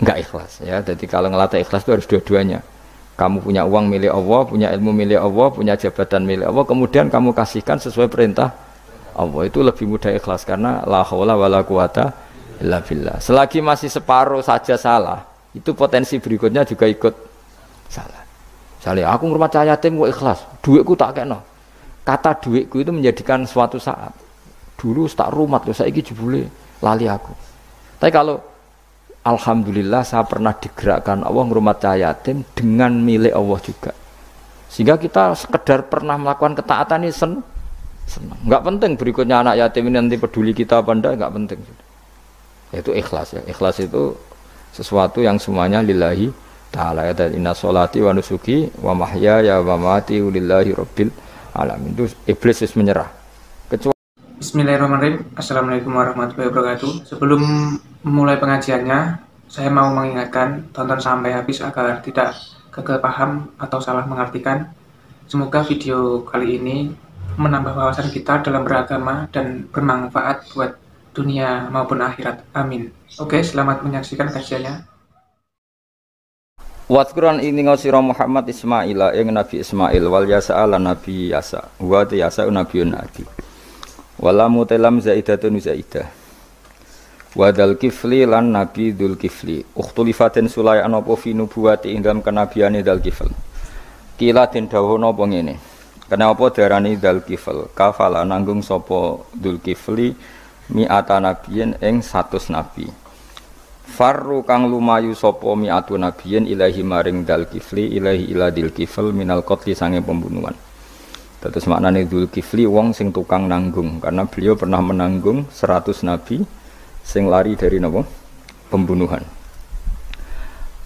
enggak ikhlas ya. Jadi kalau ngelatih ikhlas itu harus dua-duanya. Kamu punya uang milik Allah, punya ilmu milik Allah, punya jabatan milik Allah, kemudian kamu kasihkan sesuai perintah Allah, itu lebih mudah ikhlas karena la haula wala quwata illa billah. Selagi masih separuh saja salah, itu potensi berikutnya juga ikut salah. Misalnya aku ngurmat cahaya yatim kok ikhlas, duitku tak kena. Kata duitku itu menjadikan suatu saat. Dulu tak rumat loh, saiki jebule lali aku. Tapi kalau alhamdulillah saya pernah digerakkan Allah ngurmat cahaya yatim dengan milik Allah juga. Sehingga kita sekedar pernah melakukan ketaatan ini senang. Enggak penting berikutnya anak yatim ini nanti peduli kita apa enggak penting. Itu ikhlas ya. Ikhlas itu sesuatu yang semuanya lillahi ta'ala ya, inna sholati wa nusuki wa mahyaya wa mamati lillahi rabbil alamin. Itu iblis menyerah. Bismillahirrahmanirrahim. Assalamualaikum warahmatullahi wabarakatuh. Sebelum memulai pengajiannya, saya mau mengingatkan tonton sampai habis agar tidak gagal paham atau salah mengartikan. Semoga video kali ini menambah wawasan kita dalam beragama dan bermanfaat buat dunia maupun akhirat. Amin. Oke, selamat menyaksikan kajiannya. Watquran ini ngosiro Muhammad Ismaila yang Nabi Ismail wal Yasa ala Nabi Yasa wa Yasa Nabiun Nabi wala mutalam zaidatun zaidah wadal kifli lan Nabi Dzul Kifli ukhtulifatin sulayan apa fi nubuwati ing dalam kenabiane Dzul Kifl kila den dawuh napa ngene kenapa darani Dzul Kifl kafala nanggung sapa Dzul Kifli mi'ata nabiyin ing 100 nabi farru kang lumayu sapa mi'atu nabiyin ilahi maring Dzul Kifli ilahi ila Dzul Kifl minal qatli sange pembunuhan. Terus maknane Dzul Kifli wong sing tukang nanggung karena beliau pernah menanggung 100 nabi sing lari dari napa pembunuhan.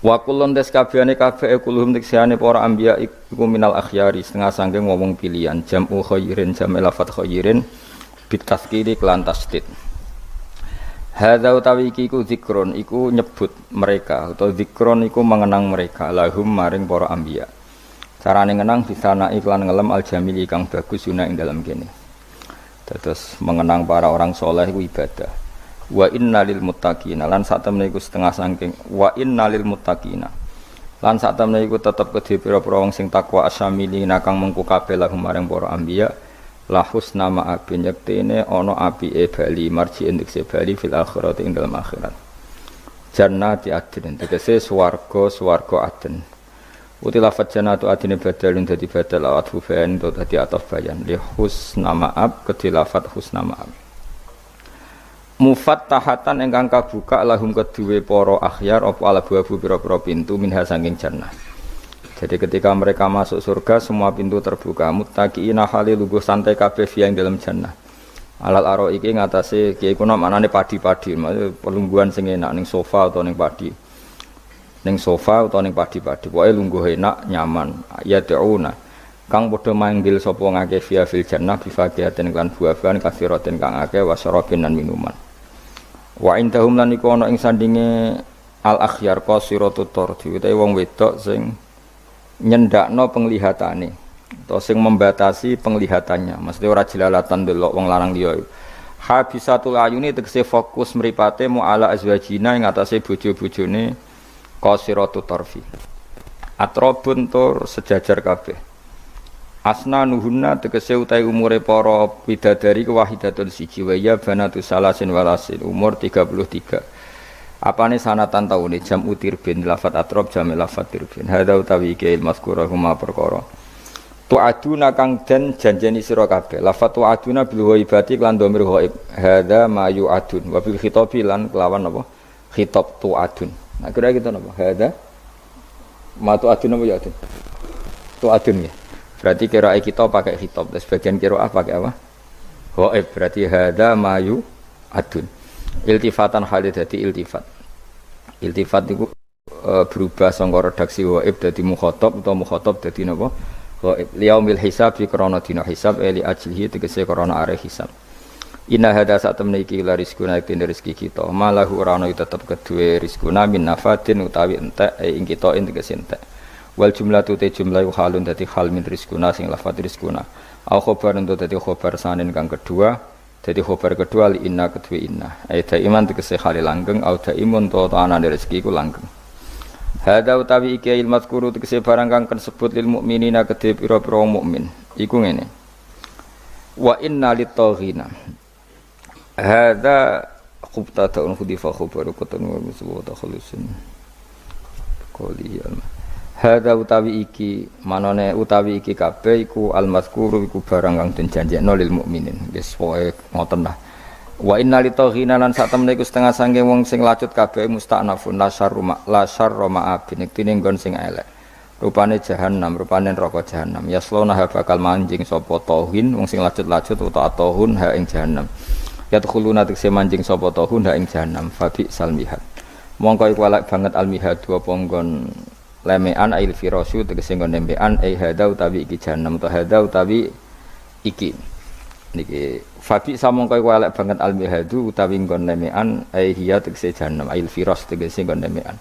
Wa kullun taskabiyane kabeh kulhum tiksane para anbiya iku minal akhyari setengah sangking wong pilihan jam'u khairin jam' lafat khairin bitaskiri kelan tasdid. Hadza utawi iki iku zikron iku nyebut mereka atau zikron iku mengenang mereka lahum maring para anbiya. Carane ngenang bisana iklan ngelem aljamili kang bagus guna ing dalam kene. Terus mengenang para orang soleh iku ibadah. Wa innalil muttaqina lan sak temene iku setengah saking wa innalil muttaqina. Lan sak temene iku tetep kedhe pira-pira wong sing takwa asyamili kang mengku kabeh lahum maring para anbiya. La husna ma'abin yaktene ana apike bali marji indekse bali fil akhirat ing dalam akhirat jannati adnin tegese swarga adn utilafat jannatu adine badalun dadi badal awat fufain to dadi ataf bayan li husna ma'ab kedilafat husna ma'ab mufattahatan ingkang kabuka lahum kedue para akhyar apa alabu pira-pira pintu minha saking jannah. Jadi ketika mereka masuk surga semua pintu terbuka muttaqiina hale lungguh santai kabeh yang dalam jannah. Alal aro iki ngatasé kiye kuna maknane padi-padi, maksud pelungguhan sing enak ning sofa utawa ning padi. Ning sofa utawa ning padi-padi, pokoke lungguh enak, nyaman. Ya ta'una. Kang padha manggil sapa ngake via fil jannah bifaqiatin lan buah-buahan kathiratin kang akeh wasarabin lan minuman. Wa indahum lan iku ana ing sandinge al akhyar qasiratut tardi, utawa wong wedok sing nyendakno penglihatane atau sing membatasi penglihatannya maksudnya ora jelalatan delok wong lanang liya habisatul ayuni tegese fokus mripate mu ala azwajina ing atase bojo-bojone qasiratut tarfi atrabun tur sejajar kabeh asna nuhunna tegese utahe umure para bidadari wahidatun siji wa ya banatu salasin walasin umur 33 apane sanatan taune jam utir bin lafat atrob jam lafat tirbin hadza utawi ke mazkura huma perkara tu'aduna kang den janjeni sira kabeh lafat tu'aduna bil ghaibati lan dhamir ghaib hadza ma yu'adun wa bil khitabi lan kelawan apa khitab tu'adun nah kira gitu napa hadza ma tu'adun apa ya tu'adun ya berarti kirae kita pakai khitab dan sebagian kiraah pakai apa ghaib berarti hadza ma yu'adun iltifatan hal dadi iltifat itu berubah sangka redaksi ghaib dadi mukhatab utawa mukhatab dadi napa ghaib liyaumil hisab fi krana dina hisab li ajlihi tegese krana are hisab inna hada sak temne iki la rizquna iki rezeki kita malahu ora ana tetep kedue rizquna min nafatin utawi entek ing kita tegese entek wal jumlatu te jumlah halun dadi hal min rizquna sing lafat rizquna au khabar untuk dadi khabar sanen kang kedua Jadi khobar kedua li inna kedua inna. Daiman tegese hale langgeng au daimun to anane rezeki ku langgeng. Hada utawi iki il mazkuru tegese barang kang sebut lil mukminina kedhe pira-pira mukmin. Iku ngene. Wa inna lit-taghina. Hada khubtatun khudifa khubaru kutun wa musawata khulusun. Qoliyal. Hada utawi iki manane utawi iki kabeh iku al-mazkuru iku barang kang den janjekno lil mukminin. Wis pokoke ngoten lah. Wa inna litaghina lan sak temene iku setengah sange wong sing lacut kabeh musta'nafun la syarra ma'abin iktine nggon sing elek. Rupane jahanam, rupane neraka jahanam. Yaslona bakal manjing sapa tauhin wong sing lacut-lacut utawa tauhun ha ing jahanam. Yadkhuluna tekse manjing sapa tauhun ha ing jahanam. Fabi salmihat. Mongko iku elek banget almihad apa nggon lemean ail firasu tegese nggon nembean hada utawi iki jahanam utawa hada utawi iki niki fabi samongko iku elek banget almihadu utawi nggon lemean hiya tegese jahanam ail firas tegese nggon lemean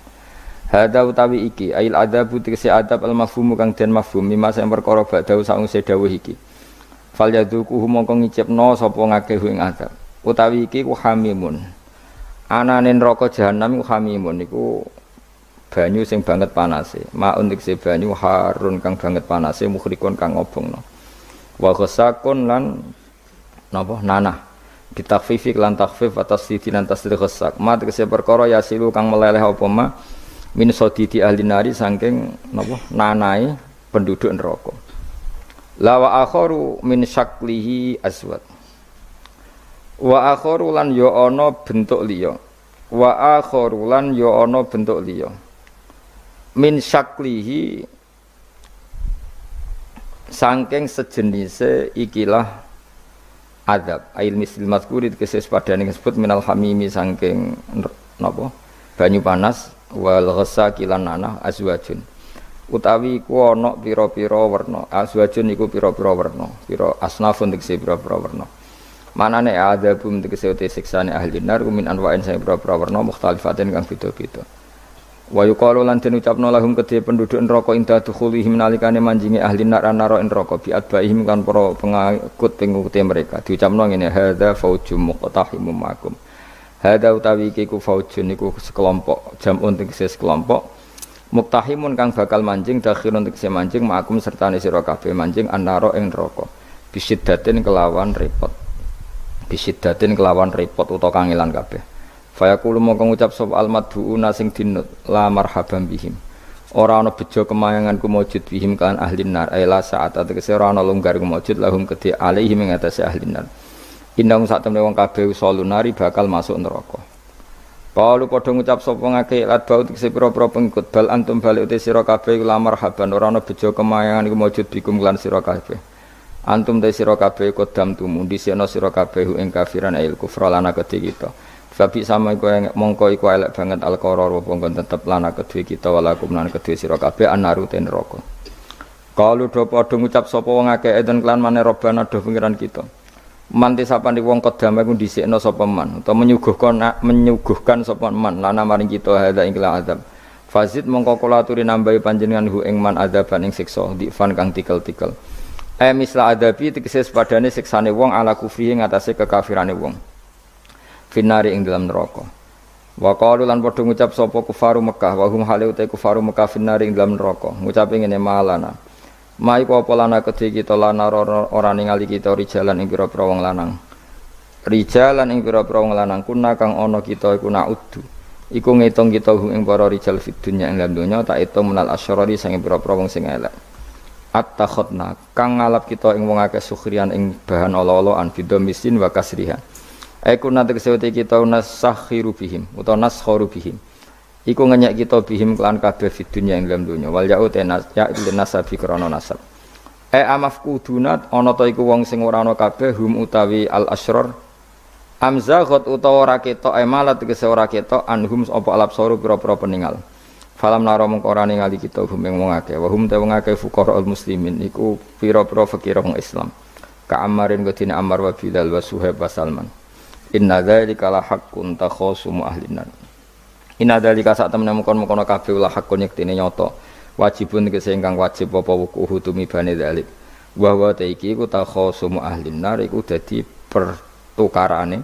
hada utawi iki ail adabu tegese adab al mafhum kang den mafhum mimma sing perkara badau saungse dawuh iki fal yaduku mongko ngicipno sapa ngakeh ing adab utawi iki ku hamimun anane neraka jahanam ku hamimun iku banyu sing banget panase maun dikse banyu harun kang banget panase mukhrikun kang ngobongno wa ghasakun lan napa nanah ditakfifi lan takfif atas sidinan tasdid ghasak ma dikse perkara yasilu kang meleleh apa ma min sadidi ahli nari saking napa nanae penduduk neraka la wa akharu min syaklihi aswad wa akharu lan ya ana bentuk liya wa akharu lan ya ana bentuk liya min syaklihi saking sejenise ikilah adab ail misil mazkuri keses padane disebut minal hamimi saking napa banyu panas wal ghasaki lan nanah azwajun utawi iku ana pira-pira werna azwajun iku pira-pira werna pira asnafun tegese pira-pira werna manane adabum tegese siksane ahli nar min anwa'in sing pira-pira werna mukhtalifatin kang beda-beda wa yuqalu lan den ucapno lahum kedhe penduduk neraka inda dukhulihim nalikane manjingi ahli neraka neraka bi adbaihim kan para pengikut mereka diucapno ngene hadza faujum muqtahimum makum hadza utawi iki ku faujun iku sekelompok jamun tegese sekelompok muqtahimun kang bakal manjing dakhirun tegese manjing makum sertane sira kabeh manjing annara ing neraka bisiddatin kelawan repot utawa kangelan kabeh fayaqulu mongko ngucap sapa almadhuuna sing dinut la marhaban bihim ora ana bejo kemayanganku maujud bihim kan ahli nar la saat tegese ora ana longgar maujud lahum kedhe alaihim ing atase ahli nar indang sak temene wong kabeh usulunari bakal masuk neraka Kalau padha ngucap sapa ngake lat bau tegese pira-pira pengikut bal antum balik te sira kabeh la marhaban ora ana bejo kemayangan iku maujud bikum lan sira kabeh antum te sira kabeh kodam tumundi sira kabeh ing kafiran ail kufra lana kedhe kita Fabi sama iku mongko iku elek banget al-qaror wong tetep lana kedue kita walakum lan kedue sira kabeh anaru ten neraka. Kalu do padha ngucap sapa wong akeh eden klan maneh robana do pengiran kita. Man tisapane wong kodam iku dhisikno sapa man utawa menyuguhkan sapa man lana maring kita hadza ing azab. Fazid mongko kula aturi nambahi panjenengan hu ing man adaban ing siksa difan kang tikel-tikel. Misla adabi tegese padane siksane wong ala kufri ing atase kekafirane wong. Finari ing dalam neraka. Wa qalu lan padha ngucap sapa kufaru Mekah wa hum halu ta kufaru Mekah finari ing dalam neraka. Ngucape ngene malana. Mai ku apa lana kedhe kita lana ora ningali kita rijalan ing pira-pira wong lanang. Rijalan ing pira-pira wong lanang kuna kang ana kita iku naudu. Iku ngitung kita ing para rijal fid dunya ing dalam donya tak itu menal asyarari sing pira-pira wong sing elek. At-takhadna kang ngalap kita ing wong akeh sukhrian ing bahan ala-alaan bidomisin wa kasriha. Aku nanti kesewati kita nasakhiru bihim atau naskharu bihim. Iku ngenyek kita bihim kelan kabeh fid dunya ing dalam dunya. Wal ya'u tenas ya nasabi krana nasab. Amafkudunat ana ta iku wong sing ora ana kabeh hum utawi al asrar. Amzaghat utawa ora ketok malat tegese ora ketok anhum apa alabsaru pira-pira peninggal. Falam naro mung ora ningali kita hum ing wong akeh. Wa hum te wong akeh fuqaraul muslimin iku pira-pira fakir wong Islam. Ka Ammarin godine Ammar wa Bilal wa Suhaib wa Salman. Inna dzalika la haqqun takhasumu ahlinan. Inna dzalika sak temene mukon-mukon kabeh la haqqun yektine nyata. Wajibun tegese ingkang wajib apa wukuhu tumibane dzalik. Wa wa ta iki ku takhasumu ahlinar iku dadi tukarane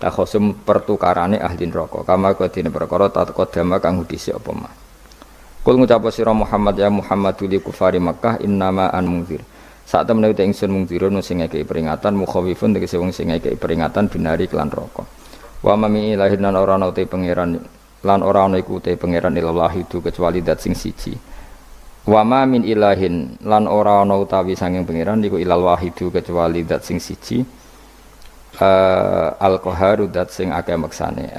takhosum pertukarane ahli neraka kama kadine perkara taqaddama kang dhisik apa mah. Kul ngucap sira Muhammad ya Muhammadu li kufari Makkah innama an mungzir. Sak temene uta ingsun mungzirun sing ngekeki peringatan mukhawifun tegese wong sing ngekeki peringatan binari kelan neraka. Wa mami ilahin lan ora ana te pangeran lan ora ana iku te pangeran ilahi itu kecuali dat sing siji. Wa ma min ilahin lan ora ana utawi sanging pangeran iku ilal wahidu kecuali dat sing siji. Al-Qaharu dat sing akeh maksane.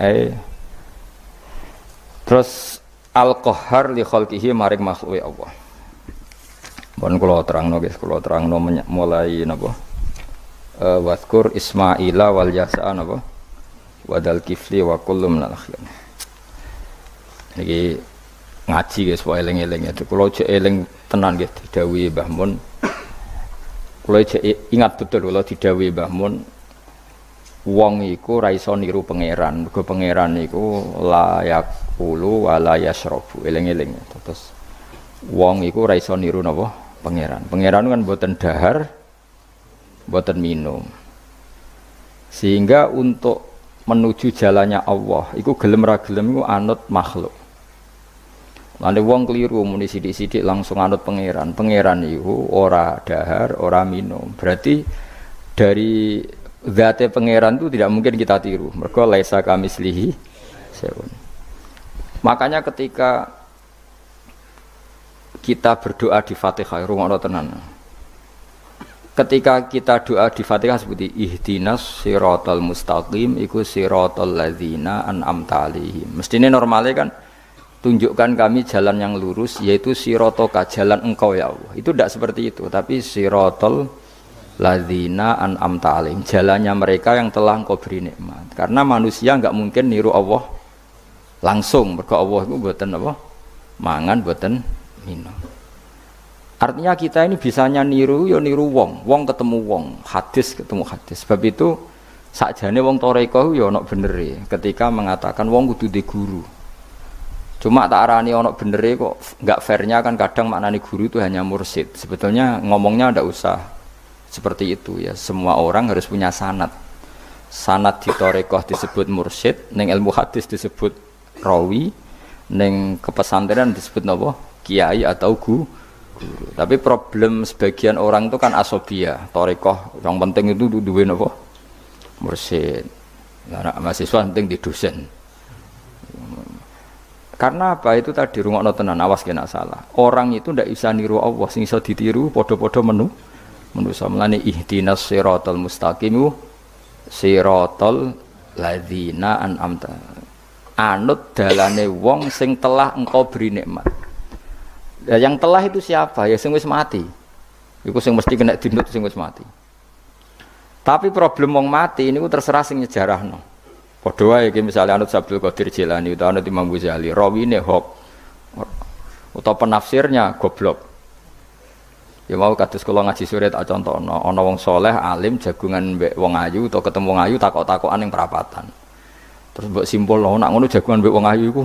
Terus Al-Qahhar li khalqihi maring makhluke Allah. Pun kula terangno guys, kula terangno mulai napa? Waskur Ismaila wal Yasa napa? Wadal kifli wa kullu minal akhyar. Niki ngaji guys, wae eling-eling itu. Kula cek eling tenan nggih didhawuhi Mbah Mun. Kula cek ingat betul kula didhawuhi Mbah Mun. Wong iku ra iso niru pangeran. Mergo pangeran iku layak ulu wala yasrabu. Eling-eling. Terus wong iku ra iso niru napa? Pangeran. Pangeran kan mboten dahar, mboten minum. Sehingga untuk menuju jalannya Allah, iku gelem ra gelem iku anut makhluk. Lane wong keliru muni sithik-sithik langsung anut pangeran. Pangeran iku ora dahar, ora minum. Berarti dari zat pangeran itu tidak mungkin kita tiru. Mergo laisa kamislihi syai'un. Makanya ketika kita berdoa di Fatihah, rungokno tenan. Ketika kita doa di Fatihah seperti ihdinas siratal mustaqim iku siratal ladzina an'amta 'alaihim. Mestine normale kan tunjukkan kami jalan yang lurus yaitu siratoka jalan engkau ya Allah. Itu tidak seperti itu, tapi siratal ladzina an'amta 'alaihim, jalannya mereka yang telah engkau beri nikmat. Karena manusia enggak mungkin niru Allah langsung, mergo Allah itu mboten apa? Mangan mboten minum. Artinya kita ini bisanya niru ya niru wong, wong ketemu wong, hadis ketemu hadis. Sebab itu sakjane wong toreko ya ana benere ketika mengatakan wong kudu di guru. Cuma tak arani ana benere kok enggak fairnya kan kadang maknane guru itu hanya mursyid. Sebetulnya ngomongnya ndak usah seperti itu ya. Semua orang harus punya sanad. Sanad di toreko disebut mursyid, ning ilmu hadis disebut rawi, ning kepesantrenan disebut napa? Kiai atau guru. Tapi problem sebagian orang itu kan asobia, torikoh yang penting itu duwe napa? Mursyid. Nah, mahasiswa penting di dosen. Karena apa? Itu tadi rungokno tenan, awas kena salah. Orang itu ndak bisa niru Allah, sing iso ditiru padha-padha manusa. Mulane ihdinas siratal mustaqim siratal ladzina an'amta. Anut dalane wong sing telah engkau beri nikmat. Ya, yang telah itu siapa? Ya sing wis mati. Iku sing mesti kena dinut sing wis mati. Tapi problem wong mati niku terserah sing nyejarahno. Padha wae iki misale anut Abdul Qadir Jilani utawa anut Imam Ghazali, rawine hok utawa penafsirnya goblok. Ya mau kados kula ngaji sore tak contohno, ana wong saleh alim jagungan mbek wong ayu utawa ketemu wong ayu takok-takokan ning perapatan. Terus mbok simpulno nak ngono jagungan mbek wong ayu iku.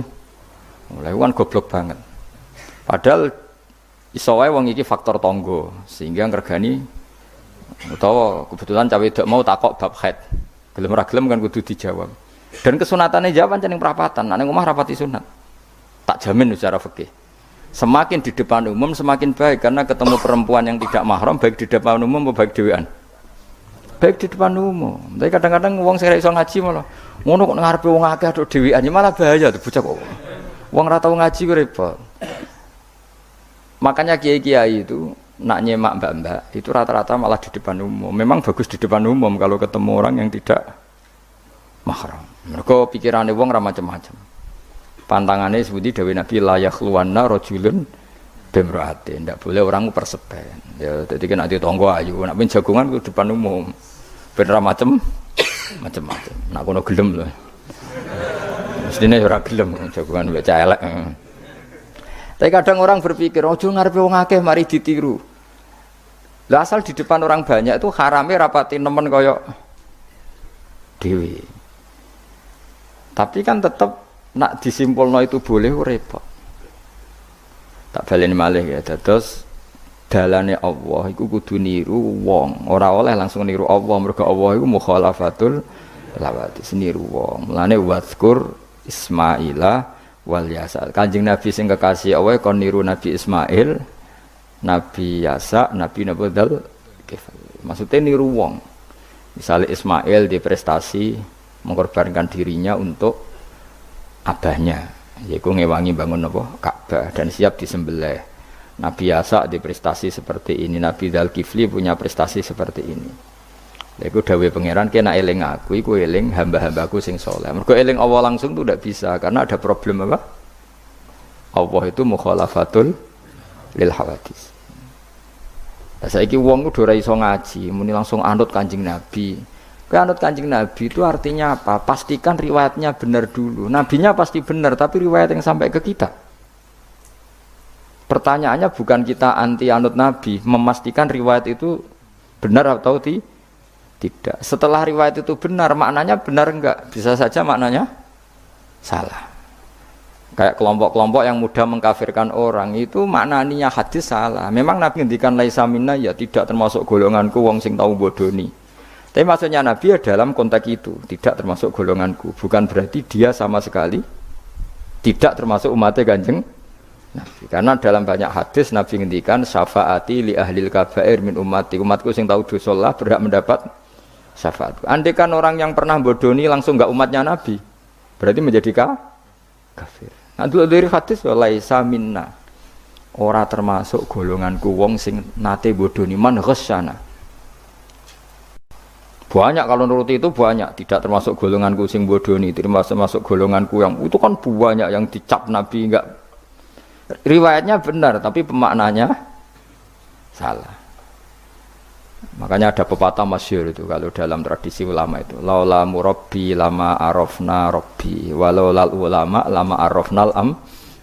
Lha iku kan goblok banget. Padahal iso wae wong iki faktor tangga sehingga ngregani utawa kebetulan cawe wedok mau takok bab haid. Gelem ora gelem kan kudu dijawab. Dan kesunatane jawab pancen ning perapatan, nek omah rapati sunat. Tak jamin secara fikih. Semakin di depan umum semakin baik karena ketemu perempuan yang tidak mahram baik di depan umum maupun baik dhewean. Baik di depan umum. Tapi kadang-kadang wong sing ora iso ngaji malah ngono kok ngarepe wong akeh tok dhewean malah bahaya tuh bocah kok. Wong ora tau ngaji ku repot. Makanya kiai-kiai itu nak nyemak mbak-mbak itu rata-rata malah di depan umum. Memang bagus di depan umum kalau ketemu orang yang tidak mahram. Mergo pikirane wong ra macam-macam. Pantangane sebuti dawuh Nabi la yakhluwanna rajulun bimraate. Ndak boleh orang persepen. Ya dadi nek ati tangga ayu, nek ben jagongan ku depan umum. Ben ra macam-macam. Nak kono gelem lho. Mestine ora gelem jagongan wek elek. Tapi kadang orang berpikir, ojo ngarepe wong akeh mari ditiru. Lah asal di depan orang banyak itu harame rapati nemen kaya dhewe. Tapi kan tetap nak disimpulno itu boleh repot. Tak baleni malih ya. Terus dalane Allah iku kudu niru wong, ora oleh langsung niru Allah, mergo Allah iku mukhalafatul lawatis, niru wong. Mulane wazkur Ismaila wal Yasa. Kanjeng Nabi sing kekasih Allah kon niru Nabi Ismail, Nabi Yasa, Nabi Nabudal. Maksudnya niru wong. Misalnya Ismail di prestasi mengorbankan dirinya untuk abahnya, yaitu ngewangi bangun apa? Ka'bah dan siap disembelih. Nabi Yasa di prestasi seperti ini, Nabi Dzulkifli punya prestasi seperti ini. Iku dawuh pangeran kena eling aku, iku eling hamba-hambaku sing saleh. Mergo eling Allah langsung itu tidak bisa karena ada problem apa? Allah itu mukhalafatul lil hawadis. Lah saiki wong kudu ora iso ngaji, muni langsung anut Kanjeng Nabi. Kowe anut Kanjeng Nabi itu artinya apa? Pastikan riwayatnya benar dulu. Nabinya pasti benar, tapi riwayat yang sampai ke kita. Pertanyaannya bukan kita anti anut Nabi, memastikan riwayat itu benar atau tidak. Setelah riwayat itu benar, maknanya benar enggak? Bisa saja maknanya salah. Kayak kelompok-kelompok yang mudah mengkafirkan orang, itu maknanya hadis salah. Memang Nabi ngendikan laisa minna, ya tidak termasuk golonganku wong sing tau bodoni. Tapi maksudnya Nabi ya dalam konteks itu, tidak termasuk golonganku. Bukan berarti dia sama sekali tidak termasuk umatnya Kanjeng Nabi. Karena dalam banyak hadis Nabi ngendikan syafaati li ahlil kabair min ummati, umatku sing tahu dosa lah berhak mendapat syafaatku. Andai kan orang yang pernah bodoni langsung enggak umatnya Nabi, berarti menjadi kafir. Nah dulu dari hadis laisa minna, ora termasuk golonganku wong sing nate bodoni man ghasyana. Banyak kalau nuruti itu banyak, tidak termasuk golonganku sing bodoni, termasuk golonganku yang itu kan banyak yang dicap Nabi enggak. Riwayatnya benar tapi pemaknanya salah. Makanya ada pepatah masyhur itu kalau dalam tradisi ulama itu, laula murabbi lama arafna rabbi walau lal ulama lama arafnal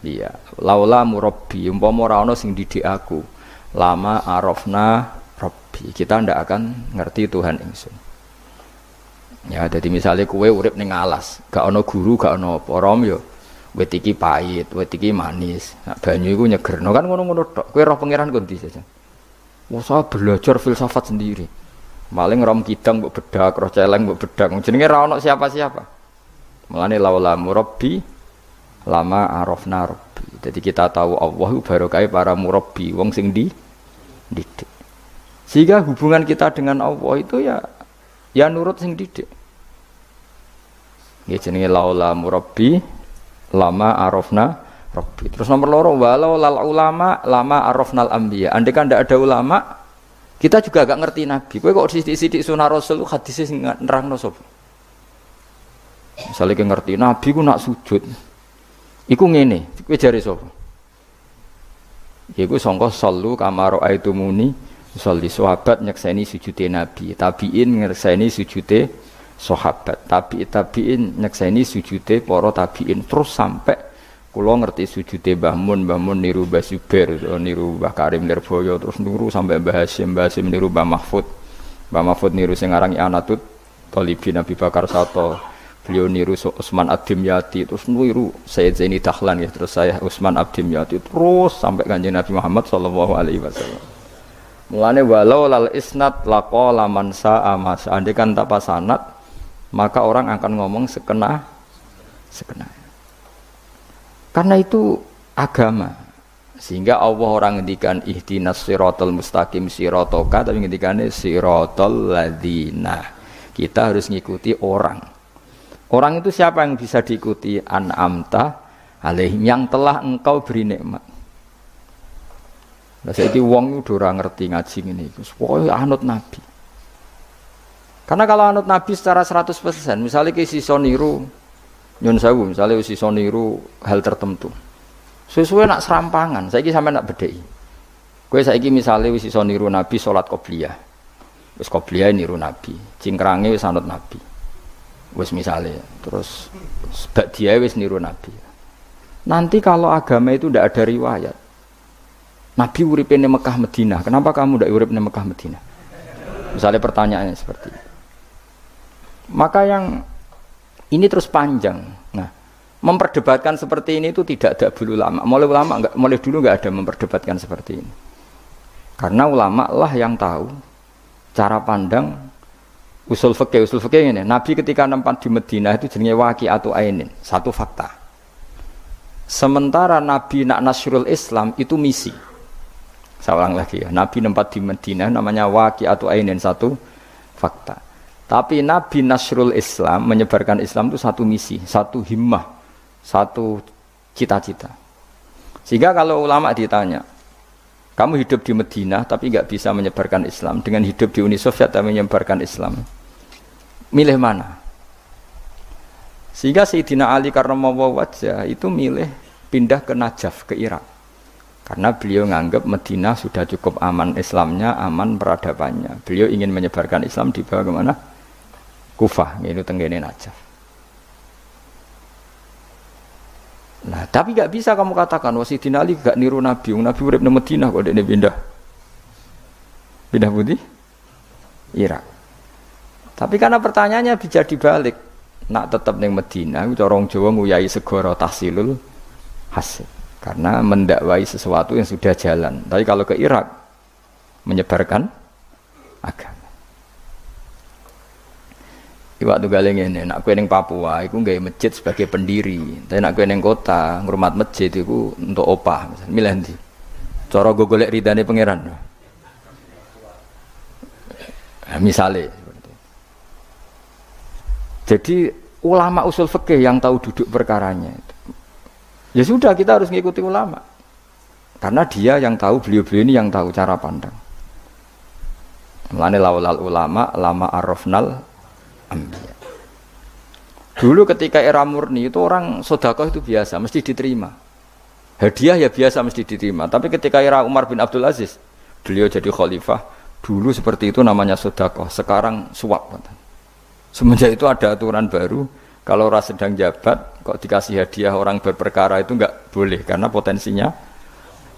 iya. Laula murabbi umpama ora ana sing didik aku, lama arafna rabbi, kita ndak akan ngerti Tuhan ingsun. Ya jadi misalnya kue urip ning alas, gak ana guru, gak ana apa, rom yo wit iki pahit, wit iki manis. Nah, banyu iku nyegerno kan ngono-ngono tok. Kowe roh pangeran kok ndi saja. Wah, saya belajar filsafat sendiri. Maling rom kidang mbok bedak, roh celeng mbok bedak. Jenenge ra ono siapa-siapa. Mulane laula murabbi lama arafna rabbi. Jadi kita tahu Allah barokah para murabbi, wong sing didik. Sehingga hubungan kita dengan Allah itu ya nurut sing didik. Ya jenenge laula murabbi lama arafna rabbi. Terus nomor loro walau lal ulama lama arafnal anbiya. Andai kan ndak ada ulama, kita juga agak ngerti Nabi. Kowe kok sithik-sithik sunah Rasul hadis sing nerangno sapa? Misale ki ngerti Nabi ku nak sujud. Iku ngene, kowe jare sapa? Iku sangka sallu kama raaitumuni sholli, sahabat nyekseni sujude Nabi, tabiin nyekseni sujude sahabat, tabiin nyekseni sujude para tabiin, terus sampai kula ngerti sujude Mbah Mun niru Mbah Zubair, niru Mbah Karim Nirboyo, terus niru sampai Mbah Hasyim niru Mbah Mahfud niru sing aran Anatut Thalibin Nabi Bakar Sato, beliau niru Utsman Ad-Dimyati, terus niru Sayyid Zaini Dahlan ya, terus saya Utsman Ad-Dimyati, terus sampai Kanjeng Nabi Muhammad sallallahu alaihi wasallam. Mulane walau lal isnad laqala man sa'a mas, andai kan tak pasanat maka orang akan ngomong sekena. Karena itu agama. Sehingga Allah orang ngendikan ihdinas siratal mustaqim siratoka, tapi ngendikane siratal ladzina. Kita harus ngikuti orang. Orang itu siapa yang bisa diikuti? An'amta alaihim, yang telah engkau beri nikmat. Lah saiki wong udah ora ngerti ngaji ngene iku. Pokoke anut Nabi. Karena kalau anut Nabi secara 100%, misalnya ke sisa niru nyun sewu, misalnya sisa niru hal tertentu. Sesuai nak serampangan, saiki sampe nak bedheki. Kowe saiki misale wis sisa niru Nabi salat qobliyah. Wis qobliyah niru Nabi, cingkrange wis anut Nabi. Wis misale, terus ba'diyah wis niru Nabi. Nanti kalau agama itu ndak ada riwayat. Nabi uripe ning Mekah Madinah, kenapa kamu ndak urip ning Mekah Madinah? Misalnya pertanyaannya seperti itu. Maka yang ini terus panjang. Nah, memperdebatkan seperti ini itu tidak ada dulu lama. Mulai dulu nggak ada memperdebatkan seperti ini. Karena ulama lah yang tahu cara pandang usul fikih ini. Nabi ketika nempat di Madinah itu jenenge waqi'atu ainin, satu fakta. Sementara Nabi nak nasrul Islam itu misi. Saya ulang lagi ya, Nabi nempat di Madinah namanya waqi'atu ainin, satu fakta. Tapi Nabi nasrul Islam, menyebarkan Islam itu satu misi, satu himmah, satu cita-cita. Sehingga kalau ulama ditanya, kamu hidup di Madinah tapi nggak bisa menyebarkan Islam, dengan hidup di Uni Soviet tapi menyebarkan Islam, milih mana? Sehingga Sayyidina Ali karramallahu wajhah itu milih pindah ke Najaf, ke Irak. Karena beliau nganggap Madinah sudah cukup aman Islamnya, aman peradabannya. Beliau ingin menyebarkan Islam di bawah kemana? Kufah, yaitu tenggene Najaf. Nah, tapi gak bisa kamu katakan Sayyidina Ali gak niru Nabi. Nabi urip di Madinah kok dia pindah. Pindah putih? Irak. Tapi karena pertanyaannya bisa dibalik. Nak tetap di Madinah, corong Jawa nguyai segoro tahsilul hasil. Karena mendakwai sesuatu yang sudah jalan. Tapi kalau ke Irak menyebarkan agama. Waktu galeng ini, nak kue neng Papua, aku nggak masjid sebagai pendiri. Tapi nak kue neng kota, ngurmat masjid itu untuk opah, misalnya. Milih nanti. Cara gue golek ridane pangeran. Nah, misalnya. Jadi ulama usul fikih yang tahu duduk perkaranya itu. Ya sudah, kita harus mengikuti ulama. Karena dia yang tahu, beliau-beliau ini yang tahu cara pandang. Mulane laulal ulama, lama arrafnal ambiya. Dulu ketika era murni itu orang sedekah itu biasa, mesti diterima. Hadiah ya biasa mesti diterima. Tapi ketika era Umar bin Abdul Aziz, beliau jadi khalifah, dulu seperti itu namanya sedekah, sekarang suap. Semenjak itu ada aturan baru, kalau orang sedang jabat, kok dikasih hadiah orang berperkara itu enggak boleh, karena potensinya.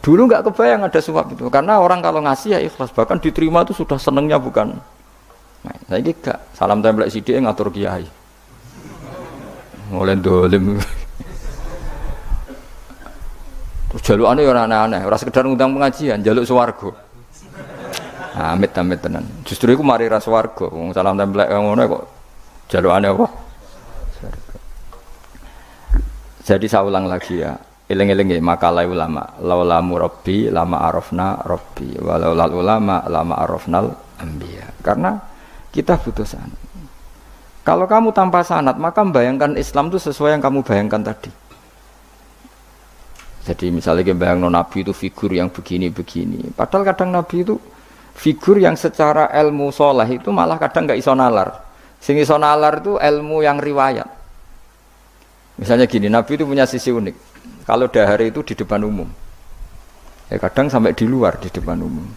Dulu enggak kebayang ada suap itu, karena orang kalau ngasih ya ikhlas, bahkan diterima itu sudah senengnya bukan. Nah, saya gak salam templek sidik ngatur kiai. Mulai dolim. Terus jalukane ora aneh-aneh, ora sekedar ngundang pengajian, jaluk swarga. Amit-amit tenan. Justru iku mari ra swarga, wong salam templek ngono kok jalukane apa? Swarga. Jadi saya ulang lagi ya. Eling-eling makalah ulama, laula murabbi lama arafna rabbi, walau lal ulama lama arafnal anbiya. Karena kita butuh sanad. Kalau kamu tanpa sanad, maka membayangkan Islam itu sesuai yang kamu bayangkan tadi. Jadi misalnya bayangkan Nabi itu figur yang begini-begini. Padahal kadang Nabi itu figur yang secara ilmu soleh itu malah kadang nggak iso nalar. Sing iso nalar itu ilmu yang riwayat. Misalnya gini, Nabi itu punya sisi unik. Kalau dahar itu di depan umum. Ya kadang sampai di luar di depan umum.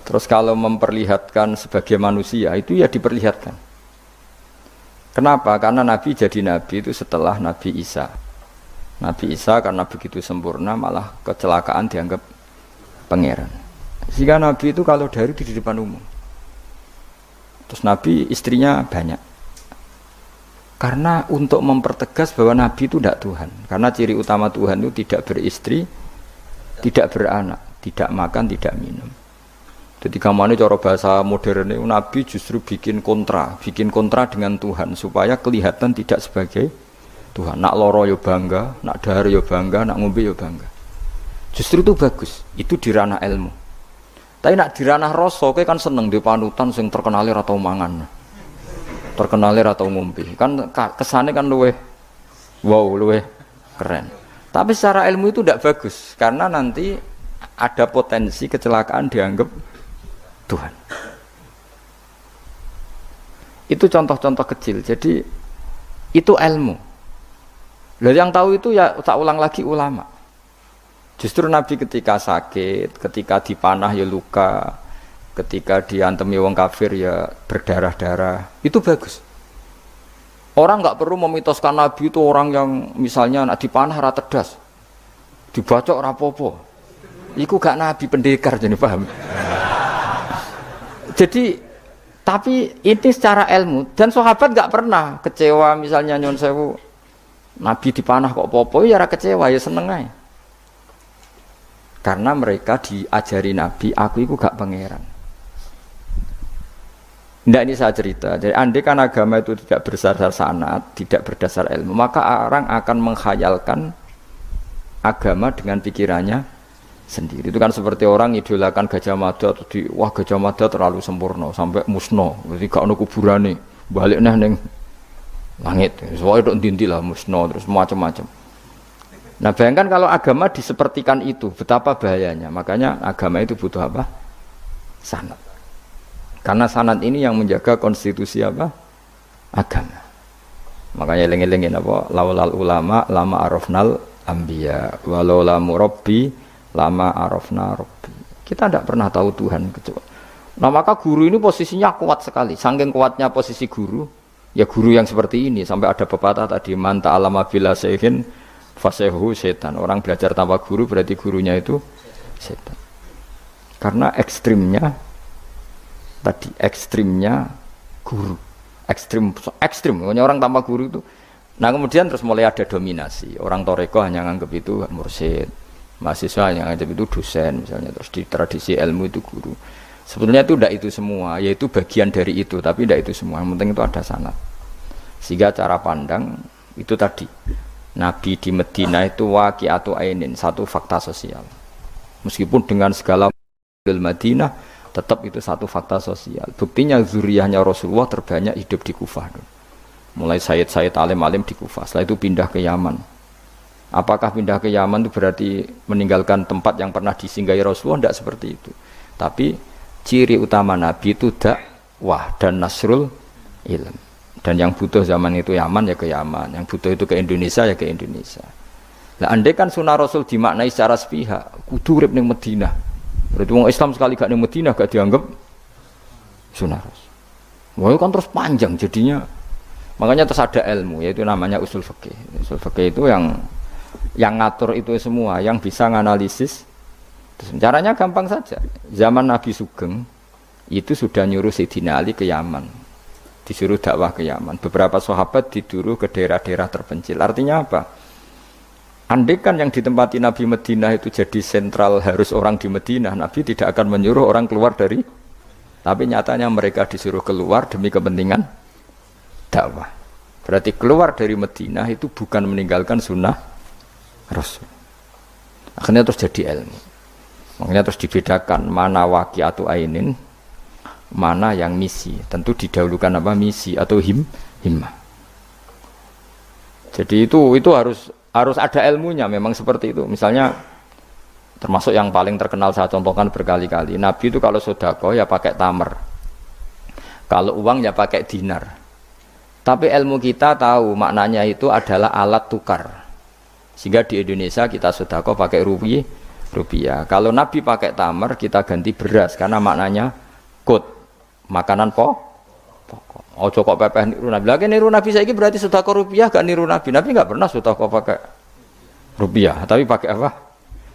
Terus kalau memperlihatkan sebagai manusia itu ya diperlihatkan. Kenapa? Karena Nabi jadi Nabi itu setelah Nabi Isa. Nabi Isa karena begitu sempurna malah kecelakaan dianggap pangeran. Sehingga Nabi itu kalau dari di depan umum. Terus Nabi istrinya banyak. Karena untuk mempertegas bahwa Nabi itu tidak Tuhan. Karena ciri utama Tuhan itu tidak beristri, tidak beranak, tidak makan, tidak minum. Jadi kamane cara bahasa modern itu Nabi justru bikin kontra dengan Tuhan supaya kelihatan tidak sebagai Tuhan. Nak loro yo bangga, nak dahar yo bangga, nak ngombe yo bangga. Justru itu bagus, itu di ranah ilmu. Tapi nak di ranah rasa kowe kan seneng di panutan sing terkenal ora tau mangan. Terkenal ora tau ngombe. Kan kesane kan luweh wow, luweh keren. Tapi secara ilmu itu tidak bagus karena nanti ada potensi kecelakaan dianggap Tuhan. Itu contoh-contoh kecil. Jadi itu ilmu. Lah yang tahu itu ya tak ulang lagi ulama. Justru Nabi ketika sakit, ketika dipanah ya luka, ketika diantemi wong kafir ya berdarah-darah. Itu bagus. Orang enggak perlu memitoskan Nabi itu orang yang misalnya nak dipanah ora tedas. Dibacok ora apa-apa. Iku gak Nabi pendekar jadi paham. Jadi, tapi ini secara ilmu dan sahabat nggak pernah kecewa misalnya nyon sewu Nabi dipanah kok popo ya ora kecewa ya seneng aja. Karena mereka diajari Nabi, aku itu gak pangeran. Tidak, ini saya cerita. Jadi andai kan agama itu tidak berdasar sanad, tidak berdasar ilmu, maka orang akan menghayalkan agama dengan pikirannya sendiri. Itu kan seperti orang idolakan Gajah Mada, wah Gajah Mada terlalu sempurna sampai musno, jadi gak ono kuburane, balik neng langit. Soalnya itu dintilah musno terus macam-macam. Nah bayangkan kalau agama disepertikan itu, betapa bahayanya. Makanya agama itu butuh apa? Sanad. Karena sanad ini yang menjaga konstitusi apa? Agama. Makanya lengi-lengin apa? Laulal ulama lama arafnal anbiya, walau la murabbi lama arafna rabbi. Kita tidak pernah tahu Tuhan kecuali. Nah maka guru ini posisinya kuat sekali. Saking kuatnya posisi guru, ya guru yang seperti ini. Sampai ada pepatah tadi, man ta'alama bila sayhin fasehu setan. Orang belajar tanpa guru berarti gurunya itu setan. Karena ekstrimnya tadi, ekstrimnya guru, ekstrim. Pokoknya orang tanpa guru itu. Nah kemudian terus mulai ada dominasi. Orang toreko hanya nganggap itu mursyid, mahasiswa yang nganggap itu dosen misalnya. Terus di tradisi ilmu itu guru. Sebetulnya itu tidak itu semua, yaitu bagian dari itu, tapi tidak itu semua. Yang penting itu ada sanad. Sehingga cara pandang itu tadi. Nabi di Medina itu waqi'atu ainin, satu fakta sosial. Meskipun dengan segala Madinah, tetap itu satu fakta sosial. Buktinya zuriyahnya Rasulullah terbanyak hidup di Kufah. Mulai Sayyid alim-alim di Kufah, setelah itu pindah ke Yaman. Apakah pindah ke Yaman itu berarti meninggalkan tempat yang pernah disinggahi Rasulullah? Tidak seperti itu. Tapi ciri utama Nabi itu dakwah dan nasrul ilm. Dan yang butuh zaman itu Yaman ya ke Yaman, yang butuh itu ke Indonesia ya ke Indonesia. Nah, andai kan sunnah Rasul dimaknai secara sepihak, kudu urip ning Madinah. Berarti orang Islam sekali gak ning Madinah gak dianggap sunnah Rasul. Wah, kan terus panjang jadinya. Makanya terus ada ilmu, yaitu namanya usul fikih. Usul fikih itu yang ngatur itu semua, yang bisa nganalisis. Caranya gampang saja. Zaman Nabi Sugeng itu sudah nyuruh Sayyidina Ali ke Yaman. Disuruh dakwah ke Yaman. Beberapa sahabat disuruh ke daerah-daerah terpencil. Artinya apa? Andai kan yang ditempati Nabi Madinah itu jadi sentral harus orang di Madinah, Nabi tidak akan menyuruh orang keluar dari. Tapi nyatanya mereka disuruh keluar demi kepentingan dakwah. Berarti keluar dari Madinah itu bukan meninggalkan sunnah Rasul. Akhirnya terus jadi ilmu. Makanya terus dibedakan mana waqi'atu ainin, mana yang misi. Tentu didahulukan apa? Misi atau himmah. Jadi itu harus ada ilmunya, memang seperti itu. Misalnya termasuk yang paling terkenal saya contohkan berkali-kali, Nabi itu kalau sedekah ya pakai tamar, kalau uang ya pakai dinar. Tapi ilmu kita tahu maknanya itu adalah alat tukar. Sehingga di Indonesia kita sedekah pakai rupiah. Kalau Nabi pakai tamar, kita ganti beras karena maknanya kut, makanan pokok. Ojo kok pepeh niru Nabi. Lagi niru Nabi saiki berarti sedekah rupiah gak niru Nabi. Nabi enggak pernah sedekah pakai rupiah, tapi pakai apa?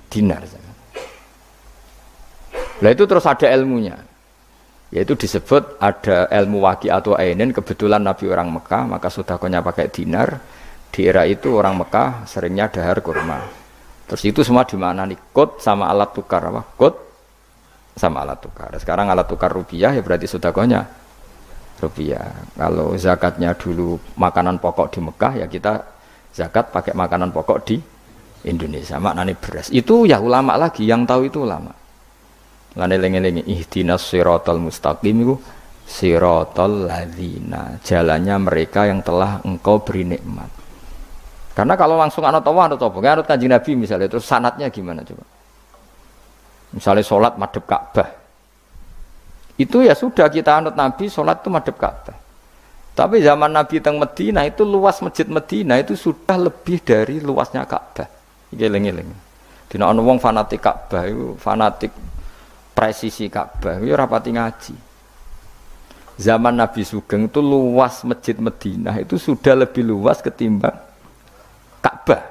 Dinar. Lah itu terus ada ilmunya. Yaitu disebut ada ilmu waqi'atu ainin. Kebetulan Nabi orang Mekah, maka sedekahnya pakai dinar. Di era itu orang Mekah seringnya dahar kurma. Terus itu semua dimaknani kut sama alat tukar apa? Kut sama alat tukar. Sekarang alat tukar rupiah ya berarti sedekahnya rupiah. Kalau zakatnya dulu makanan pokok di Mekah ya kita zakat pakai makanan pokok di Indonesia. Maknanya beras. Itu ya ulama lagi yang tahu itu ulama. Lane lengi-lengi ihdinas siratal mustaqim itu siratal ladzina, jalannya mereka yang telah engkau beri nikmat. Karena kalau langsung anut Allah anut apa? Anut Kanjeng Nabi misalnya, terus sanatnya gimana coba? Misalnya sholat madhep Ka'bah, itu ya sudah kita anut Nabi, sholat itu madhep Ka'bah. Tapi zaman Nabi teng Madinah itu luas masjid Madinah itu sudah lebih dari luasnya Ka'bah. Eling-eling. Dina ana wong fanatik Ka'bah itu fanatik presisi Ka'bah, itu rapati ngaji. Zaman Nabi Sugeng itu luas masjid Madinah itu sudah lebih luas ketimbang Ka'bah.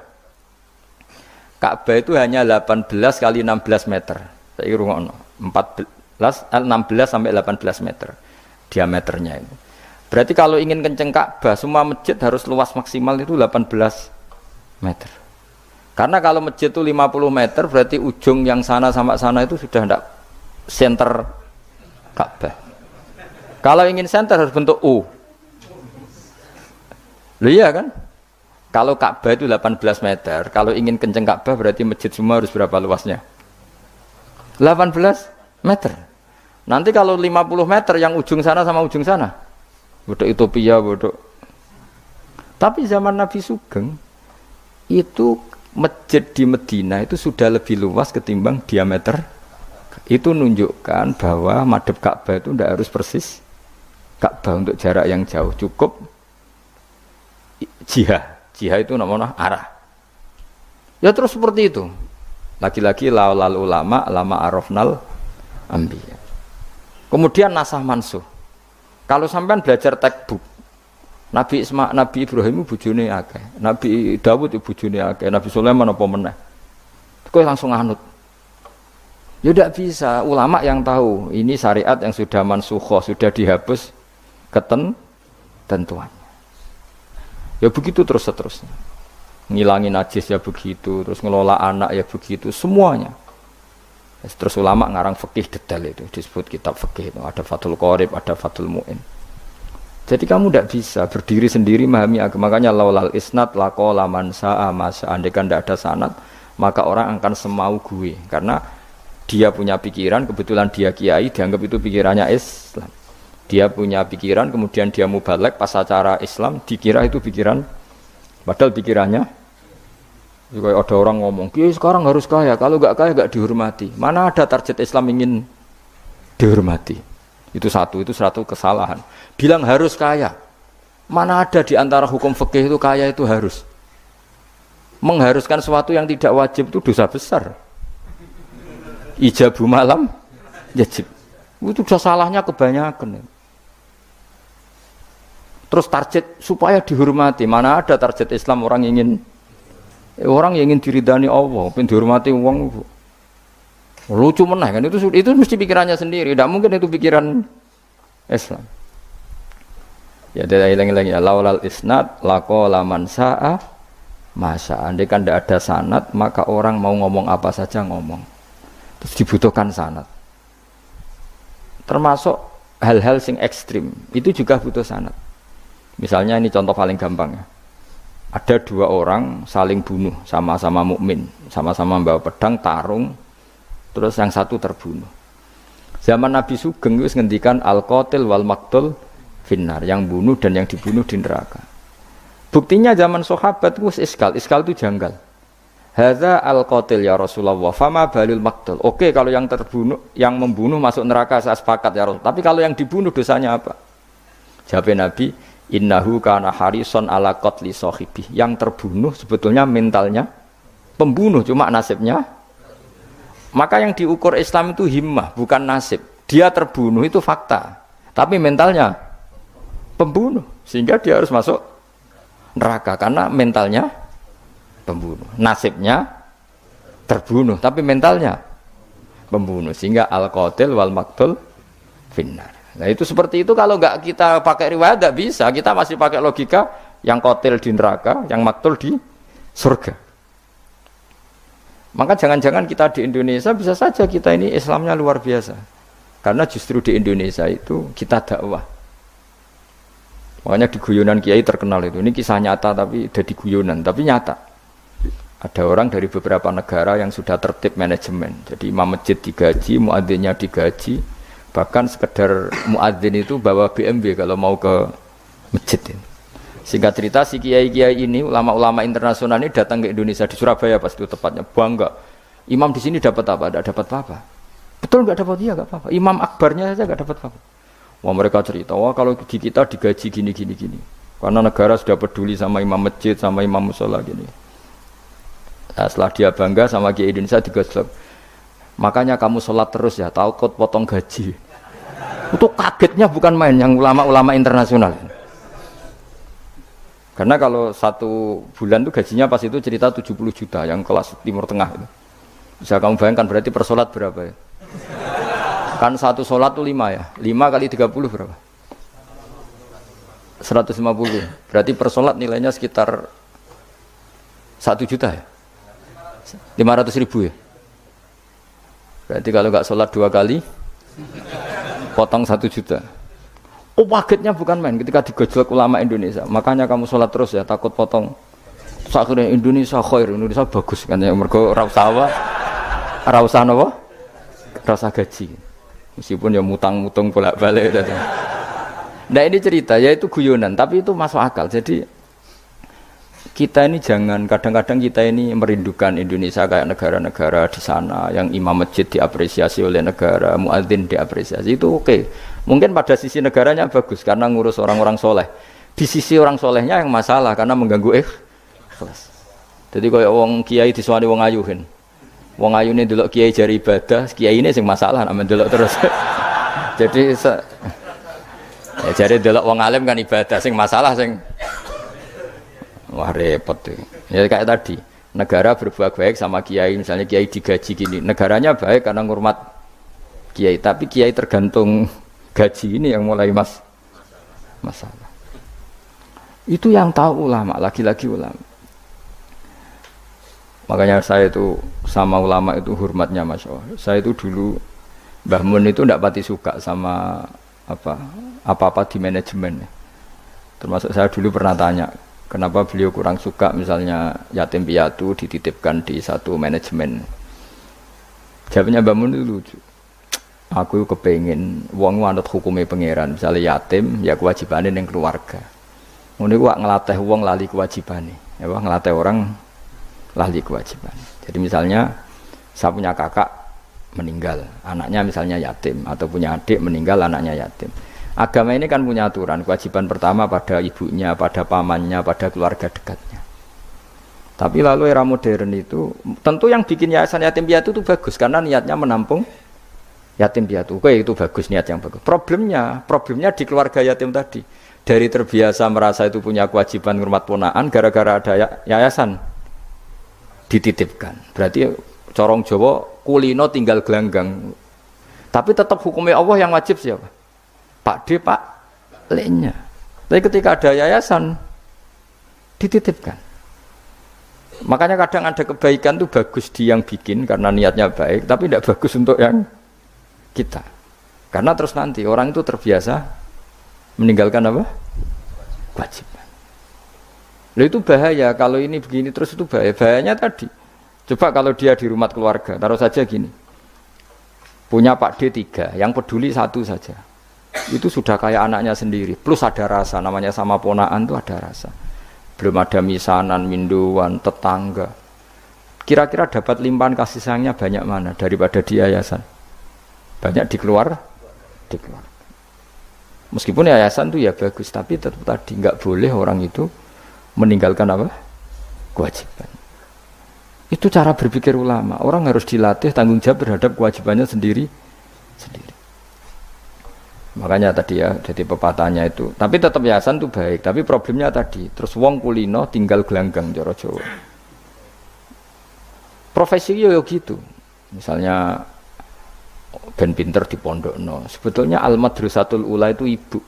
Ka'bah itu hanya 18 kali 16 meter. Saya rungokno 16 sampai 18 meter diameternya itu. Berarti kalau ingin kenceng Ka'bah, semua masjid harus luas maksimal itu 18 meter. Karena kalau masjid itu 50 meter berarti ujung yang sana sama sana itu sudah tidak center Ka'bah. Kalau ingin center harus bentuk U. Loh iya kan? Kalau Ka'bah itu 18 meter, kalau ingin kenceng Ka'bah berarti masjid semua harus berapa luasnya? 18 meter. Nanti kalau 50 meter yang ujung sana sama ujung sana, bodoh utopia, bodoh. Tapi zaman Nabi Sugeng itu masjid di Medina itu sudah lebih luas ketimbang diameter. Itu menunjukkan bahwa madhep Ka'bah itu tidak harus persis Ka'bah untuk jarak yang jauh, cukup jihah. Jihah itu namanya arah. Ya terus seperti itu. Lagi-lagi laulal ulama lama arafnal anbiya. Kemudian nasah mansuh. Kalau sampean belajar textbook, Nabi Ibrahim bojone akeh, Nabi Dawud bojone akeh, Nabi Sulaiman apa meneh. Kowe langsung anut. Ya tidak bisa, ulama yang tahu ini syariat yang sudah mansukhoh, sudah dihapus ketentuannya. Ya begitu terus-terusnya. Ngilangin najis ya begitu, terus ngelola anak ya begitu, semuanya. Terus ulama ngarang fikih detail itu, disebut kitab fikih itu, ada Fathul Qorib, ada Fathul Mu'in. Jadi kamu tidak bisa berdiri sendiri memahami agama. Makanya laulal isnad laqala man sa'a masa. Andaikan tidak ada sanad, maka orang akan semau gue. Karena dia punya pikiran, kebetulan dia kiai, dianggap itu pikirannya Islam. Dia punya pikiran, kemudian dia mubalek pas acara Islam, dikira itu pikiran, padahal pikirannya juga ada orang ngomong, kiai sekarang harus kaya, kalau nggak kaya nggak dihormati. Mana ada target Islam ingin dihormati? Itu satu kesalahan. Bilang harus kaya, mana ada di antara hukum fikih itu kaya itu harus. Mengharuskan sesuatu yang tidak wajib itu dosa besar. Ijabu malam wajib. Itu sudah salahnya kebanyakan. Terus target supaya dihormati, mana ada target Islam orang yang ingin diridani Allah, pengen dihormati uang. Lucu meneh kan, itu mesti pikirannya sendiri, tidak mungkin itu pikiran Islam. Ya tidak hilang-hilang ya, laulal isnad laqala man sa'a masa. Andai kan tidak ada sanad, maka orang mau ngomong apa saja ngomong. Terus dibutuhkan sanad. Termasuk hal-hal sing ekstrim, itu juga butuh sanad. Misalnya ini contoh paling gampang ya. Ada dua orang saling bunuh, sama-sama mukmin, sama-sama bawa pedang, tarung, terus yang satu terbunuh. Zaman Nabi Sugeng itu ngendikan al-qatil wal maqtul finnar, yang bunuh dan yang dibunuh di neraka. Buktinya zaman sahabat itu iskal itu janggal. Hadza al-qatil ya Rasulullah, fama balil maqtul. Oke, kalau yang terbunuh, yang membunuh masuk neraka saya sepakat ya Rasul. Tapi kalau yang dibunuh dosanya apa? Jawab Nabi, innahu kana harison ala qatli sahibi. Yang terbunuh sebetulnya mentalnya pembunuh, cuma nasibnya. Maka yang diukur Islam itu himmah, bukan nasib. Dia terbunuh itu fakta, tapi mentalnya pembunuh, sehingga dia harus masuk neraka karena mentalnya pembunuh. Nasibnya terbunuh, tapi mentalnya pembunuh, sehingga al-qatil wal maqtul finnar. Nah itu seperti itu, kalau nggak kita pakai riwayat nggak bisa, kita masih pakai logika yang qatil di neraka, yang maqtul di surga. Maka jangan-jangan kita di Indonesia bisa saja kita ini Islamnya luar biasa, karena justru di Indonesia itu kita dakwah. Makanya di guyonan kiai terkenal itu, ini kisah nyata tapi jadi guyonan, tapi nyata. Ada orang dari beberapa negara yang sudah tertib manajemen, jadi imam masjid digaji, muadzinnya digaji, bahkan sekedar muadzin itu bawa BMW kalau mau ke masjid ini. Singkat cerita, si kiai-kiai ini, ulama-ulama internasional ini datang ke Indonesia, di Surabaya pas itu tepatnya, bangga. Imam di sini dapat apa? Tidak dapat apa-apa. Betul nggak dapat? Iya nggak apa-apa. Imam akbarnya saja nggak dapat apa-apa. Wah mereka cerita, wah kalau di kita digaji gini. Karena negara sudah peduli sama imam masjid, sama imam musola gini. Nah, setelah dia bangga sama kiai Indonesia digosok. Makanya kamu sholat terus ya, takut potong gaji. Itu kagetnya bukan main yang ulama-ulama internasional. Karena kalau satu bulan itu gajinya pas itu cerita 70 juta yang kelas Timur Tengah itu. Bisa kamu bayangkan berarti per sholat berapa ya? Kan satu sholat itu 5 ya. 5 kali 30 berapa? 150. Berarti per sholat nilainya sekitar 1 juta ya. 500.000 ya. Berarti kalau nggak sholat 2 kali, potong 1 juta. Oh pagetnya bukan main ketika digojlok ulama Indonesia. Makanya kamu sholat terus ya, takut potong. Akhirnya Indonesia khair, Indonesia bagus kan ya. Mergo ora usah apa? Ora usah napa? Ora usah gaji. Meskipun ya mutang-mutung bolak-balik gitu. Nah ini cerita, ya itu guyonan, tapi itu masuk akal. Jadi kita ini jangan, kadang-kadang kita ini merindukan Indonesia kayak negara-negara di sana yang imam masjid diapresiasi oleh negara, muadzin diapresiasi, itu oke. Mungkin pada sisi negaranya bagus karena ngurus orang-orang soleh. Di sisi orang solehnya yang masalah karena mengganggu ikhlas. Jadi kayak wong kiai disuwani wong ayuhin. Wong ayune delok kiai jari ibadah, kiai ini sing masalah nek delok terus. Jadi ya jari delok wong alim kan ibadah, sing masalah sing wah repot tuh. Ya kayak tadi, negara berbuat baik sama kiai, misalnya kiai digaji gini, negaranya baik karena ngurmat kiai, tapi kiai tergantung gaji ini yang mulai masalah. Itu yang tahu ulama, lagi-lagi ulama. Makanya saya itu sama ulama itu hormatnya Masya Allah. Saya itu dulu Mbah Mun itu tidak pati suka sama apa-apa di manajemen. Termasuk saya dulu pernah tanya, kenapa beliau kurang suka misalnya yatim piatu dititipkan di satu manajemen. Jawabnya Mbah Mun itu lucu. Aku kepengen wong anut hukumnya pangeran, misalnya yatim ya kewajibannya yang keluarga. Ngono iku ngelatih wong lali kewajibannya. Ya ngelatih orang lali kewajiban. Jadi misalnya saya punya kakak meninggal, anaknya misalnya yatim, atau punya adik meninggal, anaknya yatim. Agama ini kan punya aturan, kewajiban pertama pada ibunya, pada pamannya, pada keluarga dekatnya. Tapi lalu era modern itu, tentu yang bikin yayasan yatim piatu itu bagus, karena niatnya menampung yatim piatu. Oke, itu bagus, niat yang bagus. Problemnya di keluarga yatim tadi. Dari terbiasa merasa itu punya kewajiban ngurmat ponaan, gara-gara ada yayasan dititipkan. Berarti corong Jawa kulino tinggal gelanggang. Tapi tetap hukumnya Allah yang wajib siapa? Pak D, Pak L-nya. Tapi ketika ada yayasan dititipkan. Makanya kadang ada kebaikan itu bagus di yang bikin karena niatnya baik, tapi tidak bagus untuk yang kita. Karena terus nanti orang itu terbiasa meninggalkan apa? Kewajiban. Loh itu bahaya, kalau ini begini terus itu bahaya. Bahayanya tadi, coba kalau dia di rumah keluarga, taruh saja gini, punya Pak D 3, yang peduli 1 saja, itu sudah kayak anaknya sendiri, plus ada rasa, namanya sama ponaan itu ada rasa. Belum ada misanan, minduan, tetangga. Kira-kira dapat limpahan kasih sayangnya banyak mana daripada di yayasan? Banyak di keluarga. Meskipun yayasan itu ya bagus, tapi tetap tadi nggak boleh orang itu meninggalkan apa? Kewajiban. Itu cara berpikir ulama. Orang harus dilatih tanggung jawab terhadap kewajibannya sendiri. Makanya tadi ya, jadi pepatahnya itu. Tapi tetap yayasan itu baik. Tapi problemnya tadi, terus wong kulino tinggal gelanggang cara Jawa. Profesi yo gitu. Misalnya ben pinter di pondokno. Sebetulnya al-madrasatul ula itu ibu.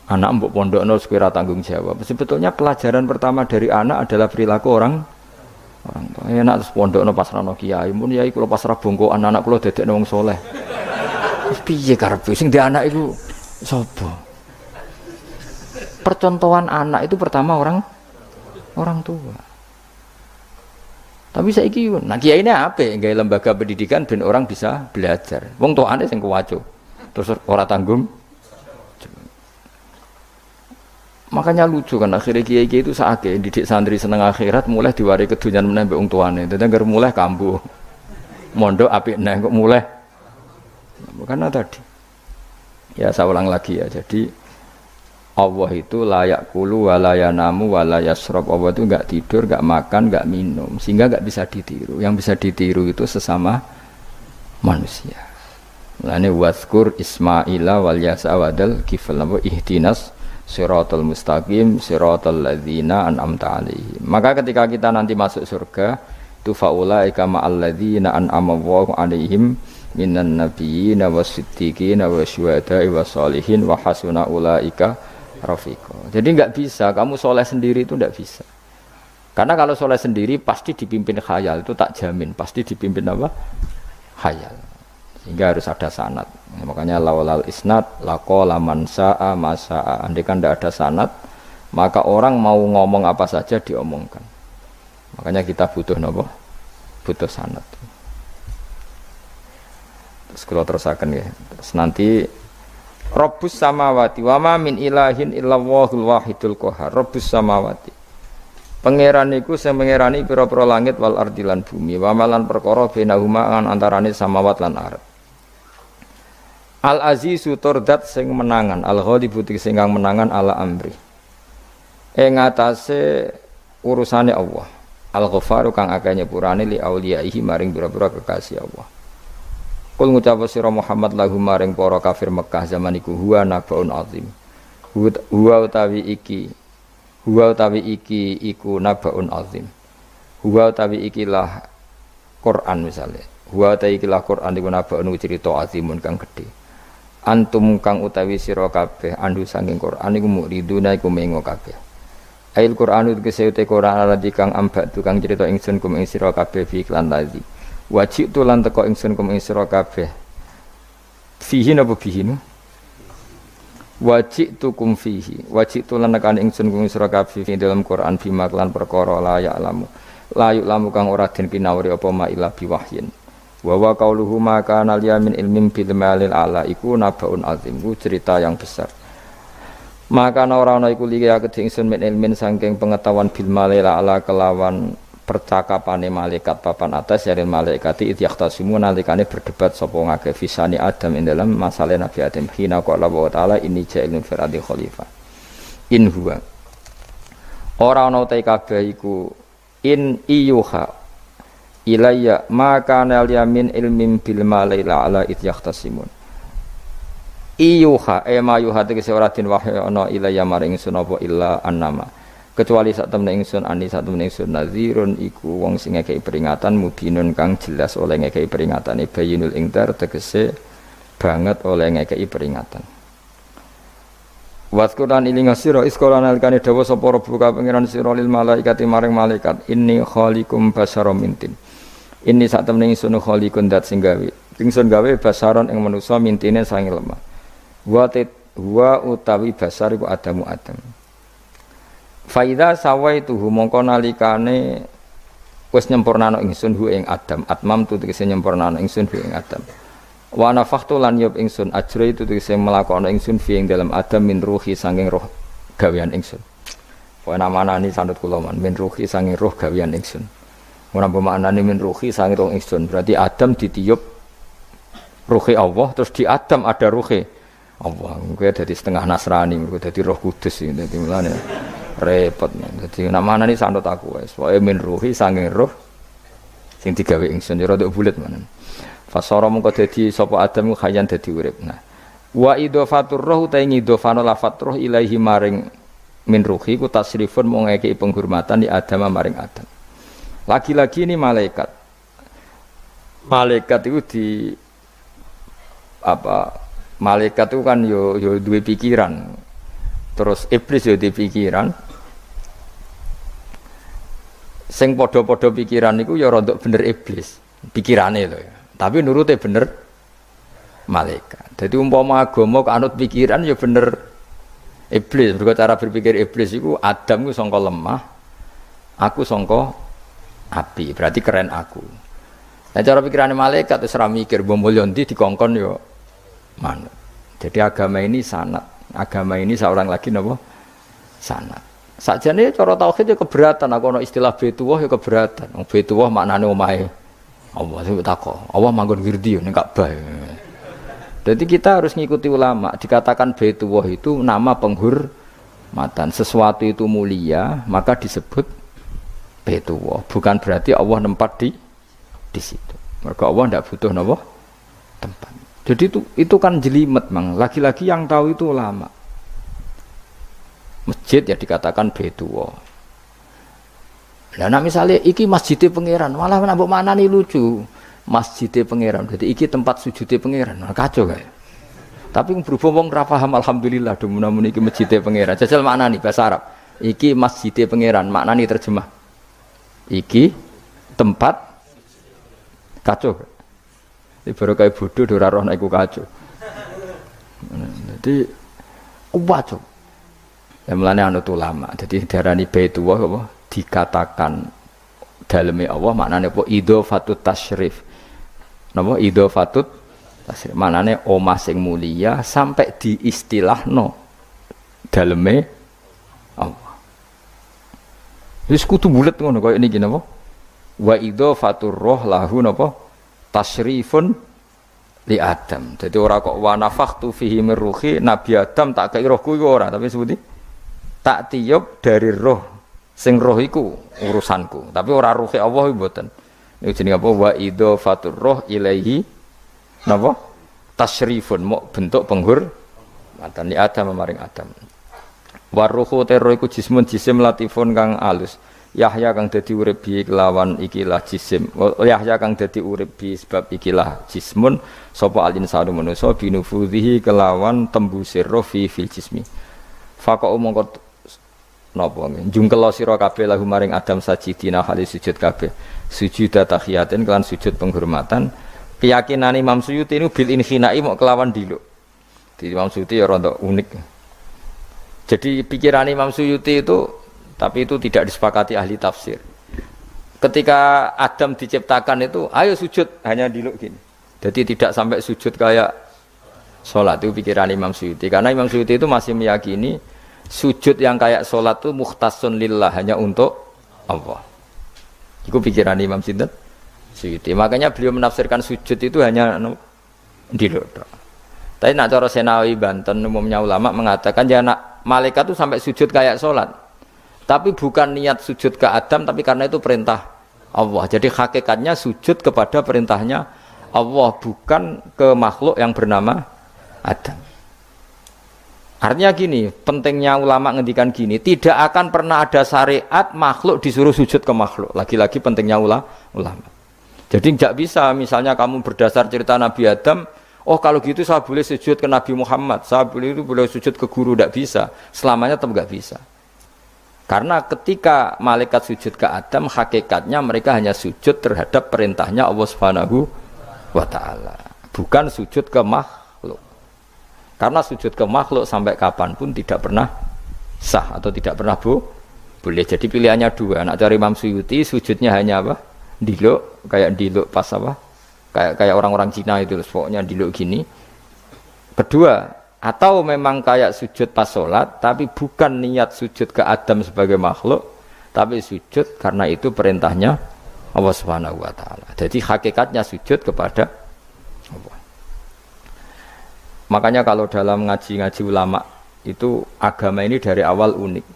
Anak mbok pondokno sekira tanggung jawab. Sebetulnya pelajaran pertama dari anak adalah perilaku orang tua. Enak terus pondokno pasrahno kiai, mun yai kula pasrah bongkoan anak kula dadekno wong saleh. Wis piye karepe sing di anak iku sapa? Percontohan anak itu pertama orang tua. Tapi saiki nah kiai ini apa? Gawe lembaga pendidikan ben orang bisa belajar. Wong tuane sing kuwaco. Terus ora tanggung. Makanya lucu kan akhirnya kiai itu saake didik santri seneng akhirat mulai diwari kedunyan meneh mbek wong tuane. Dadi anggere mulai kambuh. Mondok apik neh kok mulai. Karena tadi. Ya saya ulang lagi ya. Jadi Allah itu layak kulu walayanamu walayasrob. Allah itu enggak tidur, enggak makan, enggak minum, sehingga enggak bisa ditiru. Yang bisa ditiru itu sesama manusia. Mulane wazkur Ismaila wal Yasa wadal kifal ihdinas siratal mustaqim siratal ladzina an'amta alaihim. Maka ketika kita nanti masuk surga, itu faulaika ma'al ladzina an'ama Allahu alaihim minan nabiyyin wasiddiqin wasyuhada'i wassalihin wa hasuna ulaika rafiqa. Jadi enggak bisa kamu soleh sendiri itu enggak bisa. Karena kalau soleh sendiri pasti dipimpin khayal, itu tak jamin, pasti dipimpin apa? Khayal. Sehingga harus ada sanad. Makanya laulal isnad laqala man sa'a ma sa'a. Andai kan tidak ada sanad, maka orang mau ngomong apa saja diomongkan. Makanya kita butuh apa? Butuh sanad. Terus kalau terusakan ya. Terus nanti Rabbus samawati wa ma min ilahin illallahul wahidul qahar. Rabbus samawati. Pangeran iku sing pangerani pira-pira langit wal ardi lan bumi. Wa malan perkara bainahuma antarané samawat lan ardh. Al azizu turdat sing menangan, al ghalibu sing kang menangan ala amri. Ing atase urusane Allah. Al ghafaru kang akeh nyepurane li auliyaihi maring pira-pira kekasih Allah. Kul ngucap sira Muhammad lahum maring para kafir Mekah zaman iku huwa nabaun azim. Huwa utawi iki iku nabaun azim. Huwa utawi ikilah Quran misalnya. Huwa utawi ikilah Quran iku nabaun cerita azimun kang gedhe. Antum kang utawi sira kabeh andu saking Quran iku muriduna iku mengo kabeh. Ail Qur'anu tegese Quran alladzi kang ambak tukang cerita ingsun kum ing sira kabeh fi iklan ladzi. Wajib tu lan teko ingsun kum ing sira kabeh. Fihi napa fihi? Wajib tu kum fihi. Wajib tu lan nekan ingsun kum sira kabeh fi dalam Quran bima lan perkara la ya'lamu. La ya'lamu kang ora den pinawuri apa ma ila biwahyin. Wa wa qauluhu ma kana liyamin ilmin bil malil ala iku nabaun azim. Ku cerita yang besar. Maka ora ana iku liya kedhe ingsun min ilmin saking pengetahuan bil malil ala kelawan percakapane malaikat papan atas yaril malaikati idyaqtasimu nalikane berdebat sapa ngake fisani Adam ing dalam masalah Nabi Adam hina qala wa taala inni ja'ilun fil ardi khalifah in huwa ora ana te kabeh iku in iyuha ilayya maka nal yamin ilmin bil malaila ala idyaqtasimun iyuha ma yuha tegese ora den wahyu ana ilayya maring sunapa illa annama kecuali sak temne ingsun ani sak temne ingsun nazirun iku wong sing ngekeki peringatan mubinun kang jelas oleh ngekeki peringatan bayinul ingdar tegese banget oleh ngekeki peringatan. Waskuran ilinga sira iskolan alikane dawa sapa rabbuka pangeran sira lil malaikati maring malaikat inni khaliqum basyaram mintin. Inni sak temne ingsun khaliqun dat sing gawe. Ingsun gawe basaron ing manusa mintine sange lemah. Wa utawi basar iku adamu adam. Faida sawaituhu mongko nalikane wis nyempurnana ingsun hu ing Adam atmam tu tegese nyempurnana ingsun hu ing Adam wa nafakhtu lan yub ingsun ajra itu tegese melakono ingsun fi ing dalam Adam min ruhi sanging roh gawean ingsun wa namanani sanut kula man min ruhi sanging roh gawean ingsun ora pemaknane min ruhi sanging roh ingsun berarti Adam ditiup ruhi Allah terus di Adam ada ruhi Allah kuwi dadi setengah Nasrani mergo dadi Roh Kudus iki dadi mulane repot. Jadi namanya ini sanut aku wis. Wae min ruhi sanging roh sing digawe ingsun ya rada bulet manen. Fasara mengko dadi sapa Adam khayan dadi urip. Nah, wa idhofatur roh ta ngidhofano lafat roh ilahi maring min ruhi ku tasrifun mung ngekeki penghormatan di Adam maring Adam. Lagi-lagi ini malaikat. Malaikat itu di apa? Malaikat itu kan yo duwe pikiran. Terus iblis yo duwe pikiran. Sing padha-padha pikiran niku ya rada bener iblis pikirane lho ya. Tapi nurute bener malaikat. Dadi umpama agama kok anut pikiran ya bener iblis. Mergo cara berpikir iblis iku Adam ku sangka lemah, aku sangka api. Berarti keren aku. Nah cara pikirane malaikat wis ora mikir mbok mulya ndi dikongkon ya manut. Jadi agama ini sanad. Agama ini seorang lagi napa? Sanad. Sakjane cara tauhid ya keberatan, aku ana istilah Baitullah ya keberatan. Wong Baitullah maknane omahe Allah sing takok. Allah manggon wirdi ning Ka'bah. Jadi kita harus ngikuti ulama. Dikatakan Baitullah itu nama penghormatan. Sesuatu itu mulia, maka disebut Baitullah. Bukan berarti Allah nempat di situ. Mergo Allah ndak butuh napa? Tempat. Jadi itu kan jelimet, Mang. Lagi-lagi yang tahu itu ulama. Masjid ya dikatakan Baitullah. Lah nek misale iki masjidé pangeran, malah nambah manani lucu. Masjidé pangeran. Jadi iki tempat sujudé pangeran. Kacau kae. Tapi berhubung wong ra paham alhamdulillah demun iki masjidé pangeran. Jajal maknani bahasa Arab. Iki masjidé pangeran, maknani terjemah. iki tempat kacau. Iki baru kayak bodoh ora roh nek iku kacau. Jadi kuat. Ya mulane anut ulama. Jadi darani Baitullah apa dikatakan daleme Allah maknane apa idhofatut tasyrif. Napa idhofatut tasyrif maknane omah sing mulia sampai diistilahno daleme Allah. Wis kudu bulet ngono kaya niki napa? Wa idhofatur roh lahu napa? Tasyrifun li Adam. Jadi ora kok wa nafakhtu fihi min ruhi Nabi Adam tak kei rohku iku ora, tapi sebuti tak tiup dari roh sing roh iku urusanku, tapi ora ruhe Allah iku mboten. Niku jenenge apa wa idhofatur roh ilaihi napa? Tasyrifun mok bentuk penghormatan li Adam maring Adam. Wa ruhu terro iku jismun jisim latifun kang alus. Yahya kang dadi urip bi kelawan ikilah jisim. Yahya kang dadi urip bi sebab ikilah jismun sapa al-insanu manusa binufudhihi kelawan tembusir roh fi fil jismi. Faqa mongko napa njungkel sira kabeh lahu maring Adam sajidina hale sujud kabeh. Sujud tahiyatin kelan sujud penghormatan. Keyakinan Imam Suyuti ini bil inhinai mok kelawan diluk. Di Imam Suyuti ya rada unik. Jadi pikiran Imam Suyuti itu tapi itu tidak disepakati ahli tafsir. Ketika Adam diciptakan itu, ayo sujud, hanya diluk gini. Jadi tidak sampai sujud kayak sholat, itu pikiran Imam Suyuti. Karena Imam Suyuti itu masih meyakini sujud yang kayak sholat itu mukhtasun lillah, hanya untuk Allah. Itu pikiran Imam Suyuti. Makanya beliau menafsirkan sujud itu hanya diluk. Tapi nak cara Senawi Banten, umumnya ulama mengatakan ya nak malaikat itu sampai sujud kayak sholat. Tapi bukan niat sujud ke Adam, tapi karena itu perintah Allah. Jadi hakikatnya sujud kepada perintahnya Allah, bukan ke makhluk yang bernama Adam. Artinya gini, pentingnya ulama ngendikan gini, tidak akan pernah ada syariat makhluk disuruh sujud ke makhluk. Lagi-lagi pentingnya ulama. Jadi tidak bisa, misalnya kamu berdasar cerita Nabi Adam, oh kalau gitu saya boleh sujud ke Nabi Muhammad, saya boleh sujud ke guru, tidak bisa. Selamanya tetap tidak bisa. Karena ketika malaikat sujud ke Adam, hakikatnya mereka hanya sujud terhadap perintahnya Allah Subhanahu wa ta'ala. Bukan sujud ke makhluk. Karena sujud ke makhluk sampai kapanpun tidak pernah sah atau tidak pernah boleh. Jadi pilihannya dua. Nak cari Imam Suyuti, sujudnya hanya apa? Diluk, kayak diluk pas apa? Kayak orang-orang Cina itu, pokoknya diluk gini. Kedua, atau memang kayak sujud pas sholat, tapi bukan niat sujud ke Adam sebagai makhluk, tapi sujud karena itu perintahnya Allah Subhanahu wa ta'ala. Jadi hakikatnya sujud kepada Allah. Makanya kalau dalam ngaji-ngaji ulama itu agama ini dari awal unik.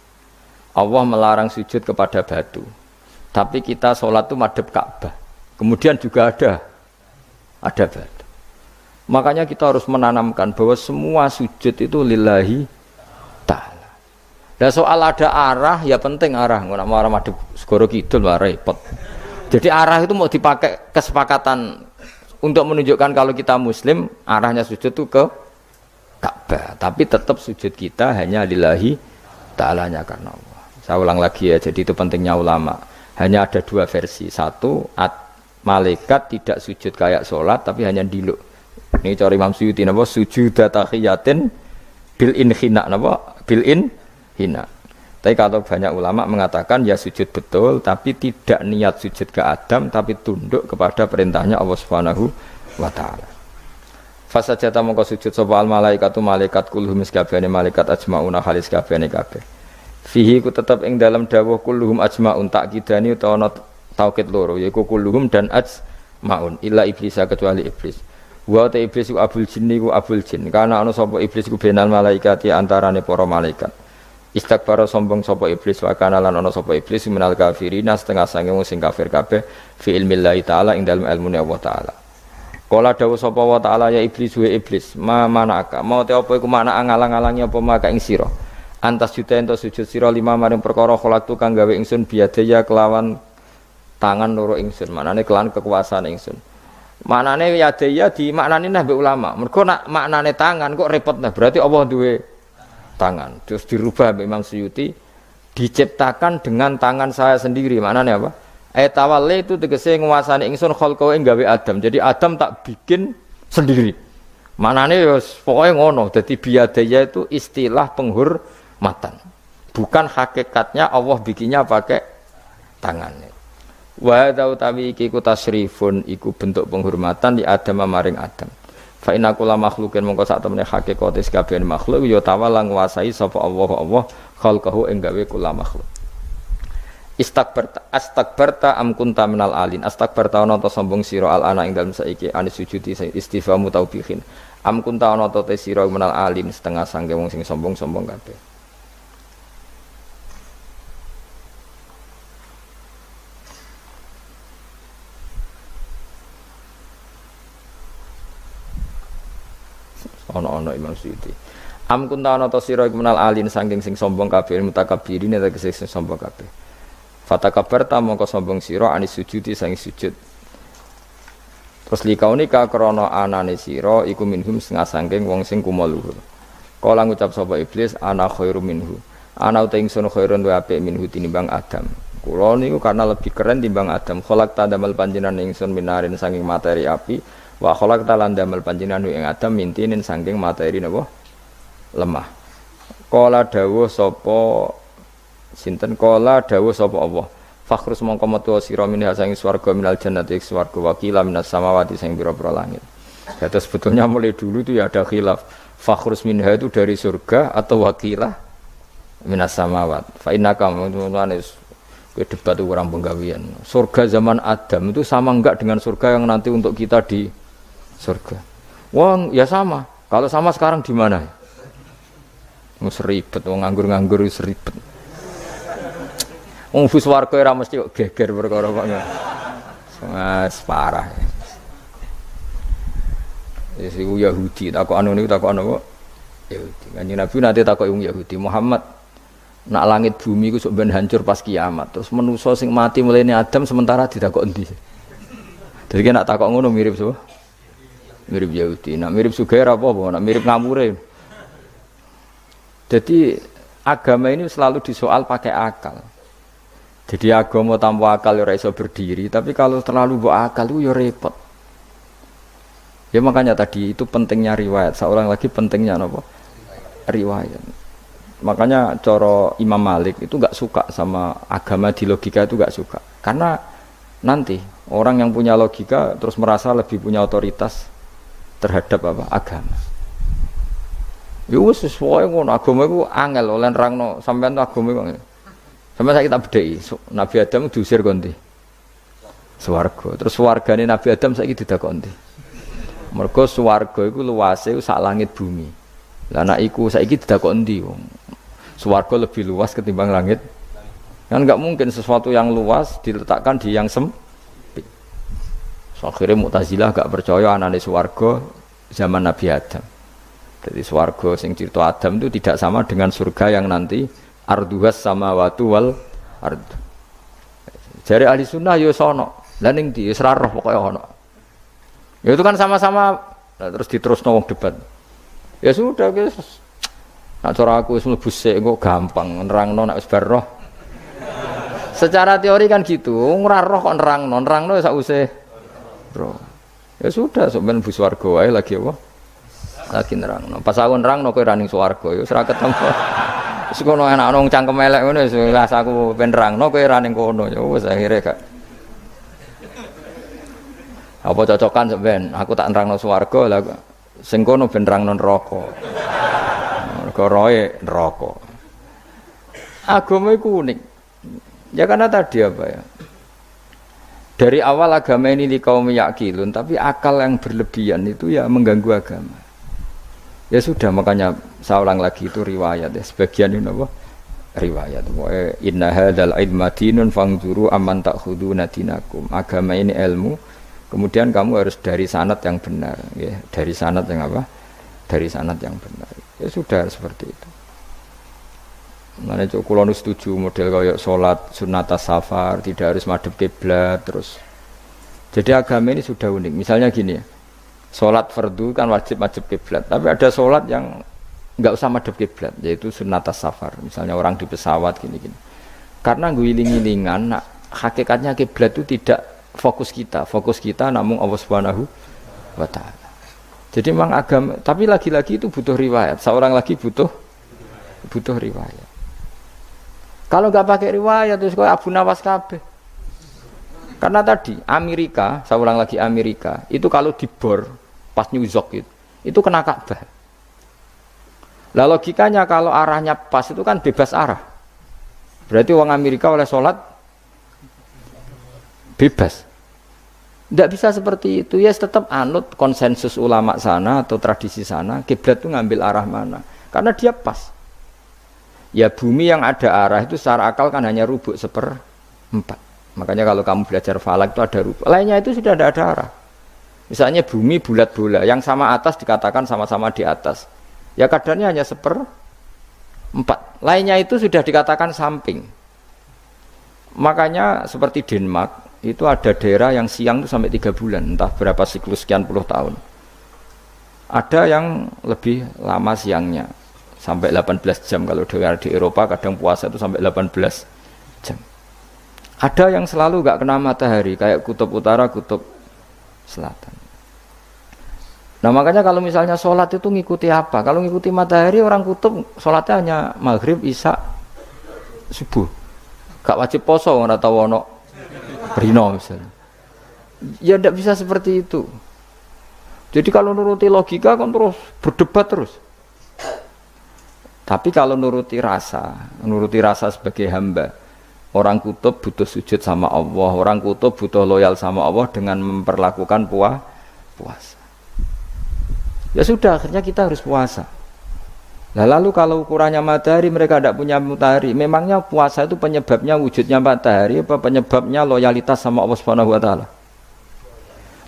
Allah melarang sujud kepada batu, tapi kita sholat itu madhep Ka'bah. Kemudian juga ada batu. Makanya kita harus menanamkan bahwa semua sujud itu lillahi ta'ala. Dan soal ada arah, ya penting arah. Nggak mau arah madhep segoro kidul, repot. Jadi arah itu mau dipakai kesepakatan untuk menunjukkan kalau kita muslim, arahnya sujud itu ke Ka'bah. Tapi tetap sujud kita hanya lillahi ta'alanya karena Allah. Saya ulang lagi ya, jadi itu pentingnya ulama. Hanya ada dua versi. Satu, malaikat tidak sujud kayak sholat, tapi hanya diluk. Ini cara Imam Suyuti napa sujud tahiyatin bil inhina napa bil inhina. Tapi kalau banyak ulama mengatakan ya sujud betul tapi tidak niat sujud ke Adam tapi tunduk kepada perintahnya Allah Subhanahu wa taala. Fasajata mongko sujud sapa al malaikatu malaikat kulluhum sakabehane malaikat ajmauna halis kabehane kabeh. Fihi ku tetep ing dalam dawuh kulluhum ajmaun takkidani utawa taukid loro yaiku kulluhum dan ajmaun illa iblis kecuali iblis. Wa ta iblis ku abul jinni ku abul jin karena ana sapa iblis ku benal malaikat ya antarane para malaikat istakbara sombong sapa iblis wa kana lan ana sapa iblis minal kafirina setengah sange wong sing kafir kabeh fi ilmillahi taala ing dalem ilmune Allah taala. Kala dawuh sapa wa taala ya iblis wa iblis ma manaka mau te apa iku mana ngalang-alangi apa maka ing sira antas juta ento sujud sira lima maring perkara kholaqtu kang gawe ingsun biadaya kelawan tangan loro ingsun manane kelawan kekuasaan ingsun. Maknane yadaya di maknane nah mbek ulama. Mergo nak maknane tangan kok repot nah. Berarti Allah duwe tangan. Terus dirubah mbek Imam Suyuti diciptakan dengan tangan saya sendiri. Maknane apa? Tawalli itu tegese nguasani ingsun khalqahu ing gawe Adam. Jadi Adam tak bikin sendiri. Manane ya pokoke ngono. Dadi biadaya itu istilah penghormatan. Bukan hakikatnya Allah bikinnya pakai tangannya. Wa tautawi iki ku tasrifun iku bentuk penghormatan di Adam maring Adam. Fa inna kula makhlukin mongko sak temene hakikate kabeh makhluk ya tawala nguasai sapa Allah khalqahu ing gawe kula makhluk. Astakbarta am kunta minal alin. Astakbarta ana ta sombong sira al ana ing dalem saiki anis sujudi istifamu taubihin. Am kunta ana ta te sira minal alin setengah sangke wong sing sombong-sombong kabeh. Ana Imam Suyuti. Am kunta ana ta sira minal alin saking sing sombong kabeh mutakabbirin tegese sing sombong kabeh. Fatakabarta mongko sombong sira anis sujudi sang sujud. Terus likaunika krana anane sira iku minhum setengah saking wong sing kumo luhur. Kala ngucap sapa iblis ana khairu minhu. Ana uta ingsun khairun wa apik minhu tinimbang Adam. Kula niku karena lebih keren timbang Adam. Kholak ta damel panjenengan ingsun minarin saking materi api wa kholak ta lan damel panjenengan ing Adam mintinin saking materi napa lemah. Kala dawuh sapa sinten kala dawuh sapa Allah fakhrus mongko metu sira minha sang swarga minal jannati swarga wakila minas samawati sing pira-pira langit. Jadi sebetulnya mulai dulu itu ya ada khilaf fakhrus minha itu dari surga atau wakila minas samawat. Fa innaka munuanis kowe debat orang penggawean. Surga zaman Adam itu sama enggak dengan surga yang nanti untuk kita di surga? Wong ya sama. Kalau sama sekarang di mana? Seribet wong nganggur-nganggur seribet. Wong bus warga ora mesti kok geger perkara kok. Mas parah. Wis iku Yahudi takokan niku takokan apa? Yahudi. Kanjeng Nabi nate takoki wong Yahudi, Muhammad nak langit bumi iku sok ben hancur pas kiamat. Terus manusa sing mati mulane Adam sementara ditakok endi? Dadi nek takok ngono mirip sapa? Mirip Yahudi. Nak mirip sugih ora apa-apa, nak mirip ngamure. Jadi agama ini selalu disoal pakai akal. Jadi agama tanpa akal ora iso berdiri, tapi kalau terlalu mbok akal itu ya repot. Ya makanya tadi itu pentingnya riwayat. Seorang lagi pentingnya apa? Riwayat. Makanya cara Imam Malik itu enggak suka sama agama di logika itu enggak suka. Karena nanti orang yang punya logika terus merasa lebih punya otoritas terhadap apa? Agama. Ya wis sesuai ngono agama iku angel oleh nerangno sampean agama iku. Sampai saya kita bedai, Nabi Adam diusir konti, swarga. Terus swargane Nabi Adam saya kita konti. Mergo swarga itu luasnya sak langit bumi. Lah anak iku saya kita konti, swarga lebih luas ketimbang langit. Kan nggak mungkin sesuatu yang luas diletakkan di yang sempit. So, akhirnya Mu'tazilah gak percaya anane swarga zaman Nabi Adam. Jadi swarga sing cerita Adam itu tidak sama dengan surga yang nanti arduhas samawati wal ard. Jare ahli sunnah ya sono. Lah ning ndi wis ra roh pokoke ono. Ya itu kan sama-sama terus diterusno wong debat. Ya sudah guys. Nek cara aku wis mlebu sik kok gampang nerangno nek wis bar roh. Secara teori kan gitu, ora roh kok nerangno sak usih roh. Ya sudah sampean mlebu swarga wae lagi apa? Lagi nerangno. Pas aku nerangno kowe ra ning swarga ya wis ra ketemu. Sekono enak nang cangkem elek ngono wis aku ben nerangno kowe ra ning kono ya wis akhire gak. Apa cocokan sampean aku tak nerangno swarga lah sing kono ben nerangno neraka. Mergo roe neraka. Agama iku unik. Ya karena tadi apa ya? Dari awal agama ini kaum yakilun, tapi akal yang berlebihan itu ya mengganggu agama. Ya sudah makanya saya ulang lagi itu riwayat ya sebagian ini apa riwayat inna hadzal ilma dinun fangzuru amman ta'khuduna dinakum. Agama ini ilmu, kemudian kamu harus dari sanad yang benar ya, dari sanad yang apa? Dari sanad yang benar. Ya sudah seperti itu. Mana cok kula nu setuju model kayak salat sunnatas safar, tidak harus madhep kiblat terus. Jadi agama ini sudah unik. Misalnya gini ya. Salat fardu kan wajib kiblat, tapi ada salat yang enggak usah madhep kiblat, yaitu sunnatas safar. Misalnya orang di pesawat gini-gini. Karena ngiling-ngilingan hakikatnya kiblat itu tidak fokus kita namun Allah Subhanahu wa taala. Jadi memang agama, tapi lagi-lagi itu butuh riwayat. Seorang lagi butuh riwayat. Kalau nggak pakai riwayat terus kok Abu Nawas kabeh. Karena tadi Amerika, saya ulang lagi Amerika, itu kalau dibor pas New York itu kena Ka'bah. Lah logikanya kalau arahnya pas itu kan bebas arah. Berarti orang Amerika oleh sholat bebas. Tidak bisa seperti itu. Ya tetap anut konsensus ulama sana atau tradisi sana, kiblat itu ngambil arah mana. Karena dia pas. Ya bumi yang ada arah itu secara akal kan hanya rubuk 1/4. Makanya kalau kamu belajar falak itu ada rubuk. Lainnya itu sudah tidak ada arah. Misalnya bumi bulat bola, yang sama atas dikatakan sama-sama di atas. Ya kadarnya hanya 1/4. Lainnya itu sudah dikatakan samping. Makanya seperti Denmark, itu ada daerah yang siang itu sampai 3 bulan, entah berapa siklus sekian puluh tahun. Ada yang lebih lama siangnya, sampai 18 jam. Kalau daerah di Eropa kadang puasa itu sampai 18 jam. Ada yang selalu gak kena matahari, kayak kutub utara, kutub selatan. Nah makanya kalau misalnya sholat itu ngikuti apa? Kalau ngikuti matahari, orang kutub sholatnya hanya maghrib, isya, subuh. Gak wajib poso, nggak tahu ono rino misalnya. Ya tidak bisa seperti itu. Jadi kalau nuruti logika kan terus berdebat terus. Tapi kalau nuruti rasa sebagai hamba, orang kutub butuh sujud sama Allah, orang kutub butuh loyal sama Allah dengan memperlakukan puasa. Ya sudah, akhirnya kita harus puasa. Nah, lalu kalau ukurannya matahari, mereka tidak punya matahari. Memangnya puasa itu penyebabnya wujudnya matahari apa penyebabnya loyalitas sama Allah Subhanahu wa taala?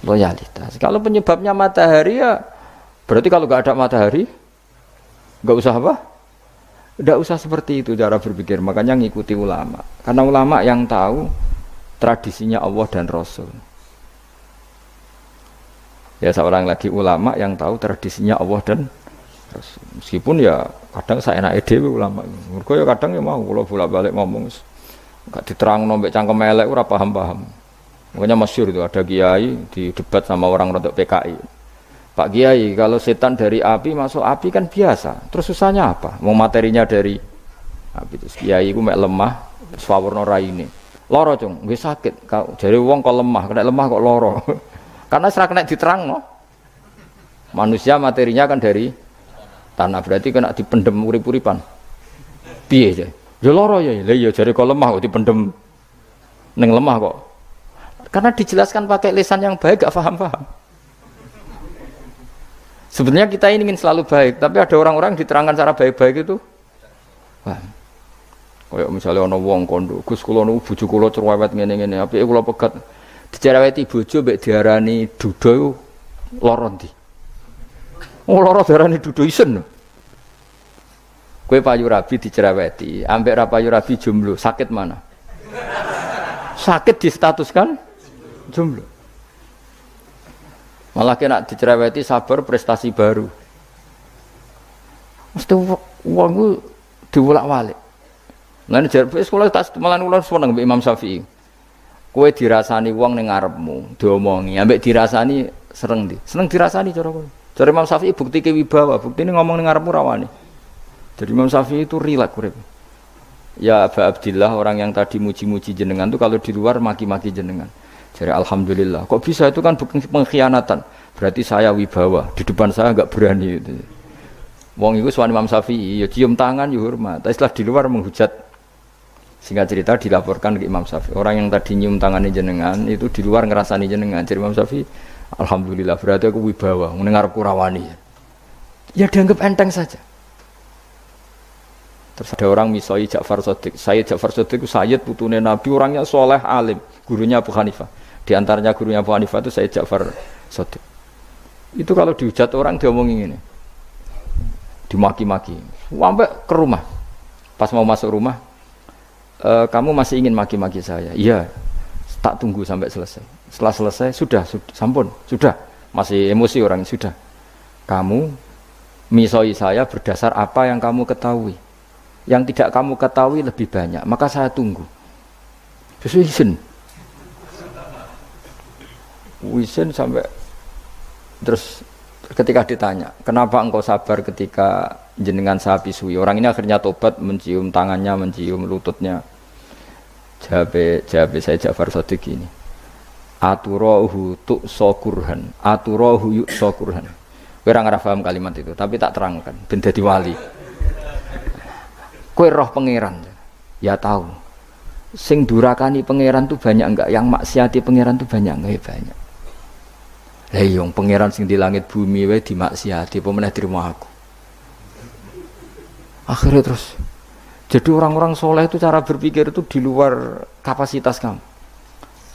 Loyalitas. Kalau penyebabnya matahari ya berarti kalau nggak ada matahari nggak usah apa? Nggak usah seperti itu cara berpikir. Makanya ngikuti ulama. Karena ulama yang tahu tradisinya Allah dan Rasul. Ya seorang lagi ulama yang tahu tradisinya Allah dan Rasul. Meskipun ya kadang saya enak dewe ulama. Mergo ya kadang ya mau kula bolak-balik ngomong enggak diterangno mbek cangkem elek ora paham-paham. Makanya masyhur itu ada kiai di debat sama orang rodok PKI. Pak Kiai, kalau setan dari api masuk api kan biasa. Terus susahnya apa? Mau materinya dari api. Terus kiai ku mek lemah, swawarna raine. Loro, Cung, nggih sakit. Jare wong kok lemah, kena lemah kok loro. Karena serak kena diterangno. Manusia materinya kan dari tanah, berarti kena dipendem urip-uripan. Piye aja? Ya loro ya. Lah ya jare kok lemah kok dipendem ning lemah kok. Karena dijelaskan pakai lisan yang baik gak paham-paham. Sebenarnya kita ini ingin selalu baik, tapi ada orang-orang diterangkan cara baik-baik itu. Wah. Kayak misalnya ana wong kondo, Gus kula niku bojo kula cerewet ngene-ngene, apike kula pegat dicereweti bojo mbek diarani duda iku lara ndi? Oh lara diarani duda isen. Kowe payu rabi dicereweti, ambek ra payu rabi jomblo, sakit mana? Sakit distatuskan jomblo. Malah kena dicereweti sabar prestasi baru. Mesti wong ku diwolak-walik. Lan jar sekolah tak malah kula seneng mbek Imam Syafi'i. Kowe dirasani wong ning ngarepmu, diomongi, ambek dirasani sereng ndi? Seneng dirasani cara kowe. Cara Imam Syafi'i buktike wibawa, buktine ngomong ning ngarepmu rawani. Jadi Imam Syafi'i itu rileks urip. Ya Aba Abdillah, orang yang tadi muji-muji jenengan itu kalau di luar maki-maki jenengan. Jadi alhamdulillah. Kok bisa itu kan pengkhianatan. Berarti saya wibawa. Di depan saya enggak berani itu. Wong iku sowan Imam Syafi'i, ya cium tangan ya hormat. Tapi setelah di luar menghujat. Singkat cerita dilaporkan ke Imam Syafi'i. Orang yang tadi nyium tangannya jenengan itu di luar ngerasani jenengan. Jadi Imam Syafi'i, alhamdulillah berarti aku wibawa, mendengar kurawani. Ya dianggap enteng saja. Terus ada orang misoi Ja'far Shadiq. Sayyid Ja'far Shadiq itu Sayyid putune Nabi, orangnya soleh alim, gurunya Abu Hanifah. Di antaranya gurunya Abu Hanifah itu Sayyid Ja'far Shadiq. Itu kalau dihujat orang diomongin ini, dimaki-maki, sampai ke rumah. Pas mau masuk rumah, kamu masih ingin maki-maki saya? Iya, tak tunggu sampai selesai. Setelah selesai, sudah, sampun, sudah. Masih emosi orang, sudah. Kamu misoi saya berdasar apa yang kamu ketahui. Yang tidak kamu ketahui lebih banyak, maka saya tunggu. Terus Wisin sampai terus ketika ditanya, kenapa engkau sabar ketika jenengan saya pisui? Orang ini akhirnya tobat, mencium tangannya, mencium lututnya. Jawab saya Ja'far Shadiq ini. Aturahu tu'sokurhan, aturahu yu'sokurhan. Kowe ora ngarep paham kalimat itu, tapi tak terangkan ben dadi wali. Kowe roh pangeran. Ya tahu. Sing durakani pangeran tuh banyak enggak? Yang maksiati pangeran tuh banyak enggak? Ya banyak. Lah yang pangeran sing di langit bumi wae dimaksiati apa meneh terima aku. Akhirnya terus jadi orang-orang soleh itu cara berpikir itu di luar kapasitas kamu.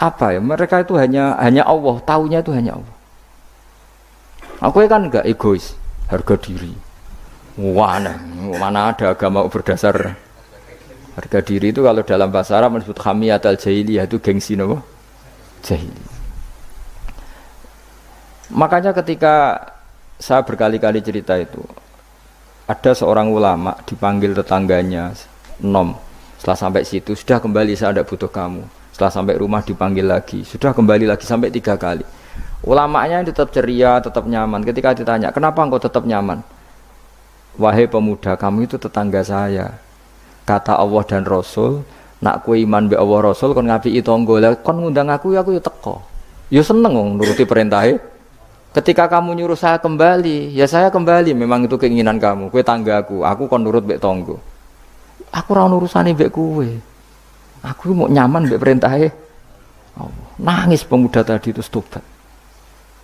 Apa ya? Mereka itu hanya Allah, taunya itu hanya Allah. Aku kan enggak egois, harga diri. Mana ada agama berdasar harga diri itu kalau dalam bahasa Arab disebut hamiyatul jahiliyah itu gengsi napa? Jahiliyah. Makanya ketika saya berkali-kali cerita itu, ada seorang ulama dipanggil tetangganya, Nom. Setelah sampai situ, sudah kembali, saya tidak butuh kamu. Setelah sampai rumah dipanggil lagi, sudah kembali lagi sampai 3 kali. Ulamanya tetap ceria, tetap nyaman. Ketika ditanya, kenapa engkau tetap nyaman? Wahai pemuda, kamu itu tetangga saya. Kata Allah dan Rasul, nak ku iman be Allah Rasul, kon ngapiki tangga. Lah kon ngundang aku ya teko. Ya seneng wong nuruti perintahnya. Ketika kamu nyuruh saya kembali, ya saya kembali. Memang itu keinginan kamu. Kowe tanggaku, aku kon nurut mbek tangga. Aku ora urusane mbek kowe. Aku mau nyaman mbek perintahe Allah. Nangis pemuda tadi itu tobat.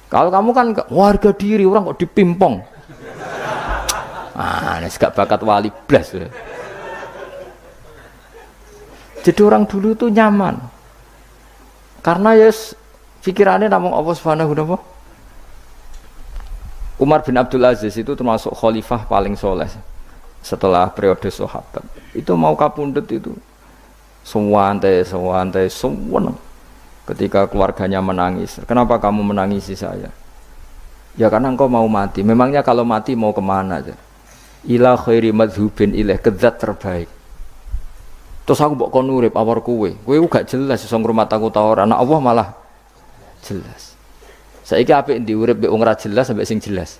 Kalau kamu kan warga diri, orang kok dipimpong. Nek gak bakat wali blas. Jadi orang dulu itu nyaman. Karena pikirannya namung Allah Subhanahu wa ta'ala. Umar bin Abdul Aziz itu termasuk khalifah paling soleh setelah periode sahabat. Itu mau kapundhut itu sewantai sewenang. Ketika keluarganya menangis, kenapa kamu menangisi saya? Ya karena engkau mau mati. Memangnya kalau mati mau kemana aja? Ila khairi madhubin ilaih, ke zat terbaik. Terus aku mbok kon urip awar kowe gak jelas iso ngrumat aku ta ora. Anak Allah malah jelas. Saiki apik ndi urip mbek wong ora jelas sampai sing jelas.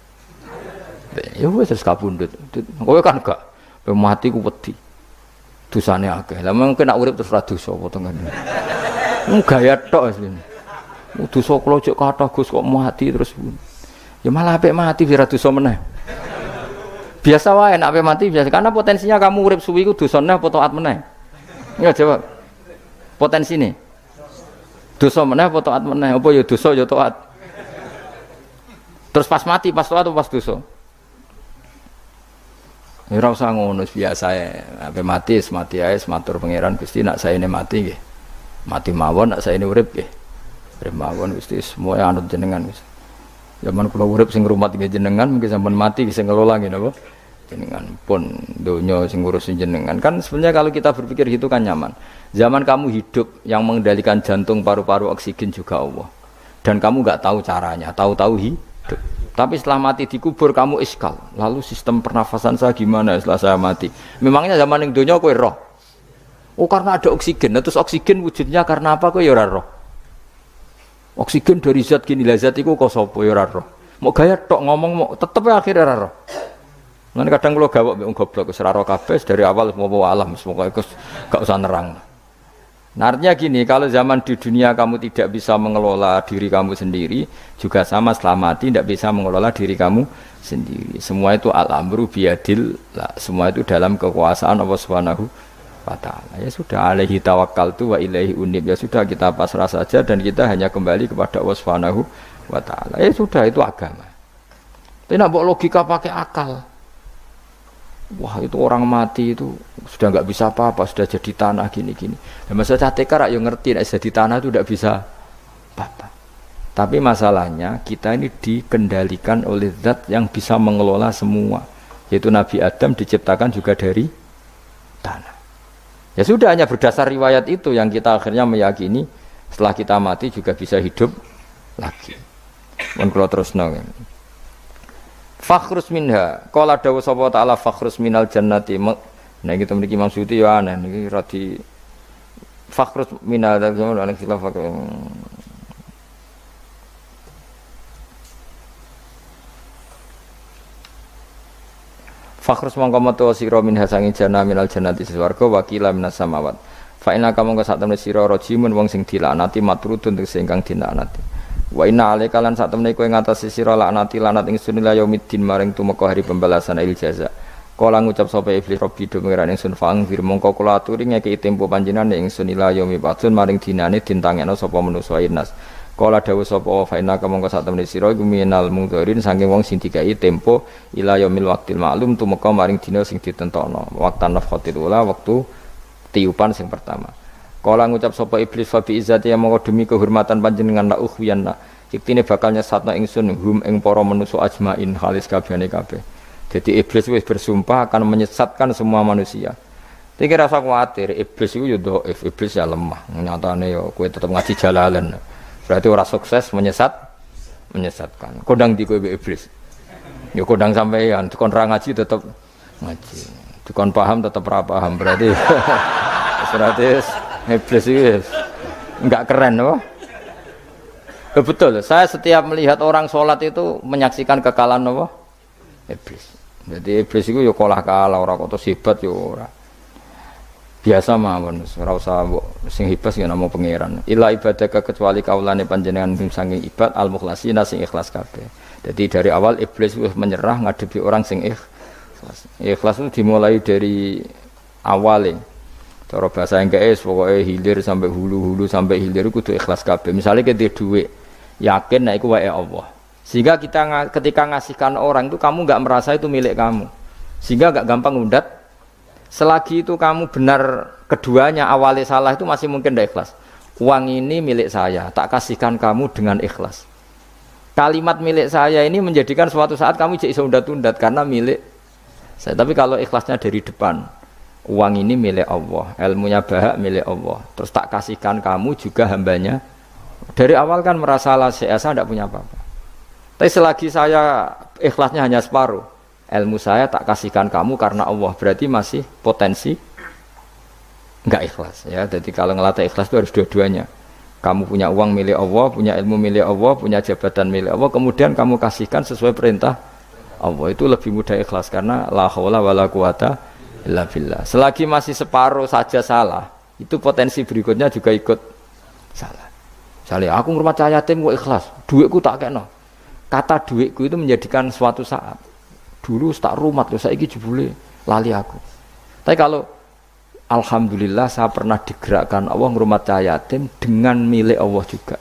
Ya wis terus kapundhut. Kowe kan gak mati ku wedi. Dosane akeh. Lah mungkin nek urip terus ora dosa apa tengene. Gaya tok asline. Dosa kula cek kathah Gus kok mati terus. Ya malah apik mati ora dosa meneh. Biasa wae nek apik mati biasa karena potensinya kamu urip suwi ku dosane apa taat meneh. Ya jawab. Potensine. Dosa meneh apa taat meneh? Apa ya dosa ya taat. Terus pas mati, pas taat atau pas dosa? Ya ora usah ngono biasa ya. Ape mati ae matur pangeran Gusti nak saene mati nggih. Mati mawon nak saene urip nggih. Urip mawon Gusti semua anut jenengan Gusti. Zaman kula urip sing ngrumat nggih jenengan mungkin sampean mati sing ngelola nggih napa? Jenengan pun donya sing ngurusin jenengan. Kan sebenarnya kalau kita berpikir gitu kan nyaman. Zaman kamu hidup yang mengendalikan jantung, paru-paru, oksigen juga Allah. Dan kamu enggak tahu caranya, tahu-tahu hidup. Tapi setelah mati dikubur kamu iskal. Lalu sistem pernafasan saya gimana setelah saya mati? Memangnya zaman yang dunia kowe roh. Oh karena ada oksigen. Nah, terus oksigen wujudnya karena apa kowe ya ora roh. Oksigen dari zat gini, lah zat iku kok sapa ya ora roh. Mau gaya tok ngomong mau tetep akhirnya ora roh. Lan kadang kula gawok mbek wong goblok wis ora roh kabeh dari awal semua alam semoga gak usah nerang. Nah, artinya gini, kalau zaman di dunia kamu tidak bisa mengelola diri kamu sendiri, juga sama setelah mati tidak bisa mengelola diri kamu sendiri. Semua itu al-amru biyadillah, semua itu dalam kekuasaan Allah Subhanahu wa ta'ala. Ya sudah, alaihi tawakkaltu wa ilaihi unib. Ya sudah, kita pasrah saja dan kita hanya kembali kepada Allah Subhanahu wa ta'ala. Ya sudah, itu agama. Tapi nak bawa logika pakai akal. Wah itu orang mati itu sudah nggak bisa apa-apa, sudah jadi tanah gini-gini. Dan masalah catekar yang ngerti, jadi tanah itu tidak bisa apa-apa. Tapi masalahnya kita ini dikendalikan oleh zat yang bisa mengelola semua. Yaitu Nabi Adam diciptakan juga dari tanah. Ya sudah, hanya berdasar riwayat itu yang kita akhirnya meyakini setelah kita mati juga bisa hidup lagi. Kalau terus nong. Fakhrus minha, qala dawu sapa ta'ala fakhrus minal jannati. Nah iki temen iki Imam Suyuti ya aneh niki radi fakhrus minal zaman ana khilaf fakhrus mongko metu sira min hasangi jannah minal jannati swarga wakila minas samawat fa inna kamu sak temne sira rajimun wong sing dilaknati matrudun tegese ingkang dilaknati wa inna alaika lan sak temne kowe ngatasi sira laknati lanat ingsun ila yaumiddin maring tumeka hari pembalasan il jaza kala ngucap sapa iblis robbi do pengiran ingsun fang fir mongko kula aturi ngeki tempo panjenengan ingsun ila yaumi batun maring dinane dintangekno sapa manusa inas kala dawuh sapa fa inna kamu sak temne sira iku minal mungdharin saking wong sing dikai tempo ila yaumil waqtil ma'lum tumeka maring dina sing ditentokno waqtan nafkhatil ula wektu tiupan sing pertama kala ngucap sapa iblis fa bi izzati ya mongko demi kehormatan panjenengan la ukhwiyanna iktine bakal nyesatno ingsun hum ing para manusa ajmain halis kabehane kabeh jadi iblis wis bersumpah akan menyesatkan semua manusia iki rasa kuwatir iblis iku yo dhaif iblis ya lemah nyatane yo kowe tetep ngaji jalalan berarti orang sukses menyesatkan. Kodang di kowe iblis. Ya kodang sampeyan, dikon ra ngaji tetep ngaji. Dikon paham tetep ra paham. Berarti iblis itu enggak keren apa? Betul. Saya setiap melihat orang sholat itu menyaksikan kekalahan apa? Iblis. Jadi iblis itu ya kalah ora kok hebat ya ora. Biasa mawon ora usah sing hebat ya namung pangeran ila ibadaka kecuali kaulane panjenengan saking ibad al mukhlasina sing ikhlas kabeh. Jadi dari awal iblis wis menyerah ngadepi orang sing ikhlas. Ikhlas itu dimulai dari awale. Cara bahasa Inggris pokoke hilir sampai hulu sampai hilir kudu ikhlas kabeh. Misale kita duit yakin nek iku wae Allah. Sehingga kita ketika ngasihkan orang itu kamu enggak merasa itu milik kamu. Sehingga enggak gampang ngundat. Selagi itu kamu benar keduanya awalnya salah itu masih mungkin tidak ikhlas. Uang ini milik saya, tak kasihkan kamu dengan ikhlas. Kalimat milik saya ini menjadikan suatu saat kamu jadi undat-undat karena milik saya. Tapi kalau ikhlasnya dari depan, uang ini milik Allah, ilmunya bahak milik Allah. Terus tak kasihkan kamu juga hambanya. Dari awal kan merasa saya tidak punya apa-apa. Tapi selagi saya ikhlasnya hanya separuh. Ilmu saya tak kasihkan kamu karena Allah, berarti masih potensi enggak ikhlas ya. Jadi kalau ngelatih ikhlas itu harus dua-duanya. Kamu punya uang milik Allah, punya ilmu milik Allah, punya jabatan milik Allah, kemudian kamu kasihkan sesuai perintah Allah, itu lebih mudah ikhlas karena la haula wala quwata illa billah. Selagi masih separuh saja salah, itu potensi berikutnya juga ikut salah. Misalnya aku ngurmat cahaya yatim kok ikhlas, duitku tak kena. Kata duitku itu menjadikan suatu saat dulu tak rumat loh, saiki jebule lali aku. Tapi kalau alhamdulillah saya pernah digerakkan Allah ngrumat cahaya yatim dengan milik Allah juga.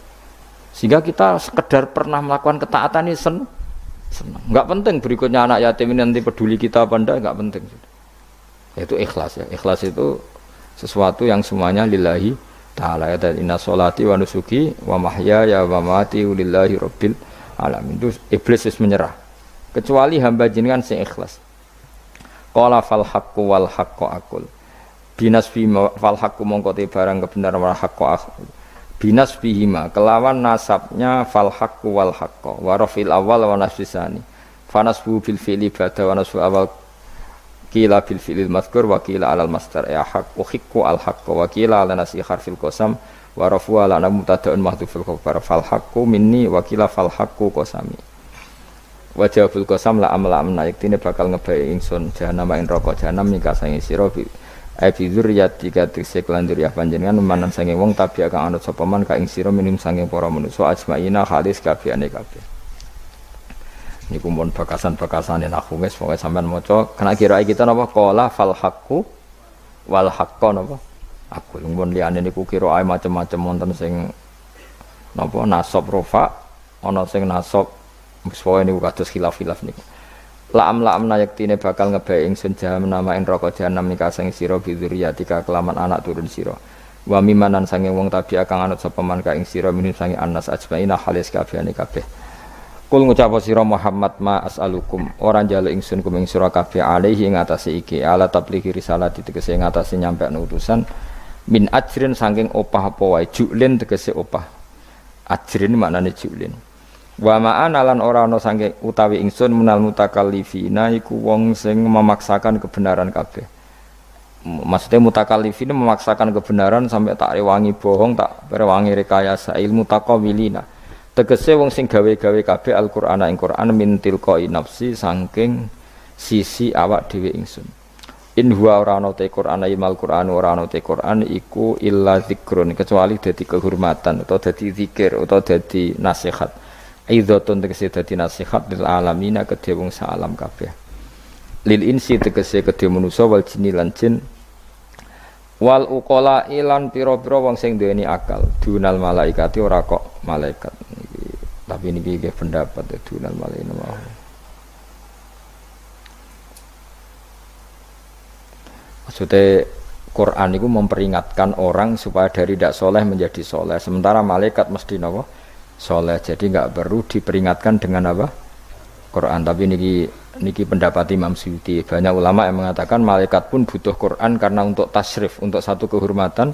Sehingga kita sekedar pernah melakukan ketaatan ini senang. Enggak penting berikutnya anak yatim ini nanti peduli kita apa enggak penting. Itu ikhlas ya. Ikhlas itu sesuatu yang semuanya lillahi ta'ala ya. Inna sholati wa nusuki wa mahyaya wa mamati lillahi rabbil alamin. Itu iblis menyerah. Kecuali hamba jenengan sing ikhlas. Qala fal haqqu wal haqqu aqul. Binas fi fal haqqu mongko te barang kebenaran wal haqqu aqul. Binas bihima kelawan nasabnya fal haqqu wal haqqu wa rafil awal wa nasbisani. Fanasbu bil fi'li ba'da wa nasbu awal kila bil fi'lil mazkur wa kila alal masdar ya haqqu hiqqu al haqqu wa kila ala nasi harfil qasam wa rafu ala mubtada'un mahdhuful khabar fal haqqu minni wa kila fal haqqu qasami. Wajahul qasam la amla yaktine bakal ngebai ingsun jahanam ing neraka jahanam nika sange sira bi dzurriyyati katikse kelanjur ya panjenengan manan sange wong tabi kang anut sapa man ka ing sira minum sange para manusa ajmaina halis kabehane kabeh. Niku mon bakasan-bakasane nahwu wis pokoke sampean maca kena kira kita napa qala fal haqqu wal haqqu napa aku mun liyane niku kira macam-macam wonten sing napa nasab rofa ana sing nasab sesuai niku kados khilaf-khilaf niku. La am yaktine bakal ngebae ingsun jahanam namain neraka jahanam nika sing sira bidzuriyatika kelaman anak turun sira. Wa mimanan sange wong tabi kang anut sapa man ka ing sira minum sange anas ajmaina halis kabehane kabeh. Kul ngucap sira Muhammad ma as'alukum ora njaluk ingsun kum ing sira kabeh alaihi ngatasi iki ala tablighi risalati tegese ngatasi nyampe utusan min ajrin saking opah apa wae julin tegese opah. Ajrin maknane julin. Wa ma'ana lan ora ana sange utawi ingsun menal mutakallifina iku wong sing memaksakan kebenaran kabeh. Maksudnya mutakallifin memaksakan kebenaran sampai tak rewangi bohong, tak rewangi rekayasa ilmu taqawilina. Tegese wong sing gawe-gawe kabeh Al-Qur'an ing Qur'an min tilqai nafsi saking sisi awak dhewe ingsun. In huwa ora ana te Qur'an imal Qur'an ora ana te Qur'an iku illa zikrun kecuali dadi kehormatan atau dadi zikir atau dadi nasihat. Aidzatun tegese dadi nasihat lil alamina kedhe wong sak alam kabeh. Lil insi tegese kedhe manusa wal jinni lan jin wal uqala ilan pira-pira wong sing duweni akal dunal malaikati ora kok malaikat tapi niki nggih pendapat dunal malaikati maksudnya Quran itu memperingatkan orang supaya dari tidak soleh menjadi soleh sementara malaikat mesti napa soleh jadi nggak perlu diperingatkan dengan apa Quran tapi niki pendapat Imam Suyuti. Banyak ulama yang mengatakan malaikat pun butuh Quran karena untuk tasyrif, untuk satu kehormatan.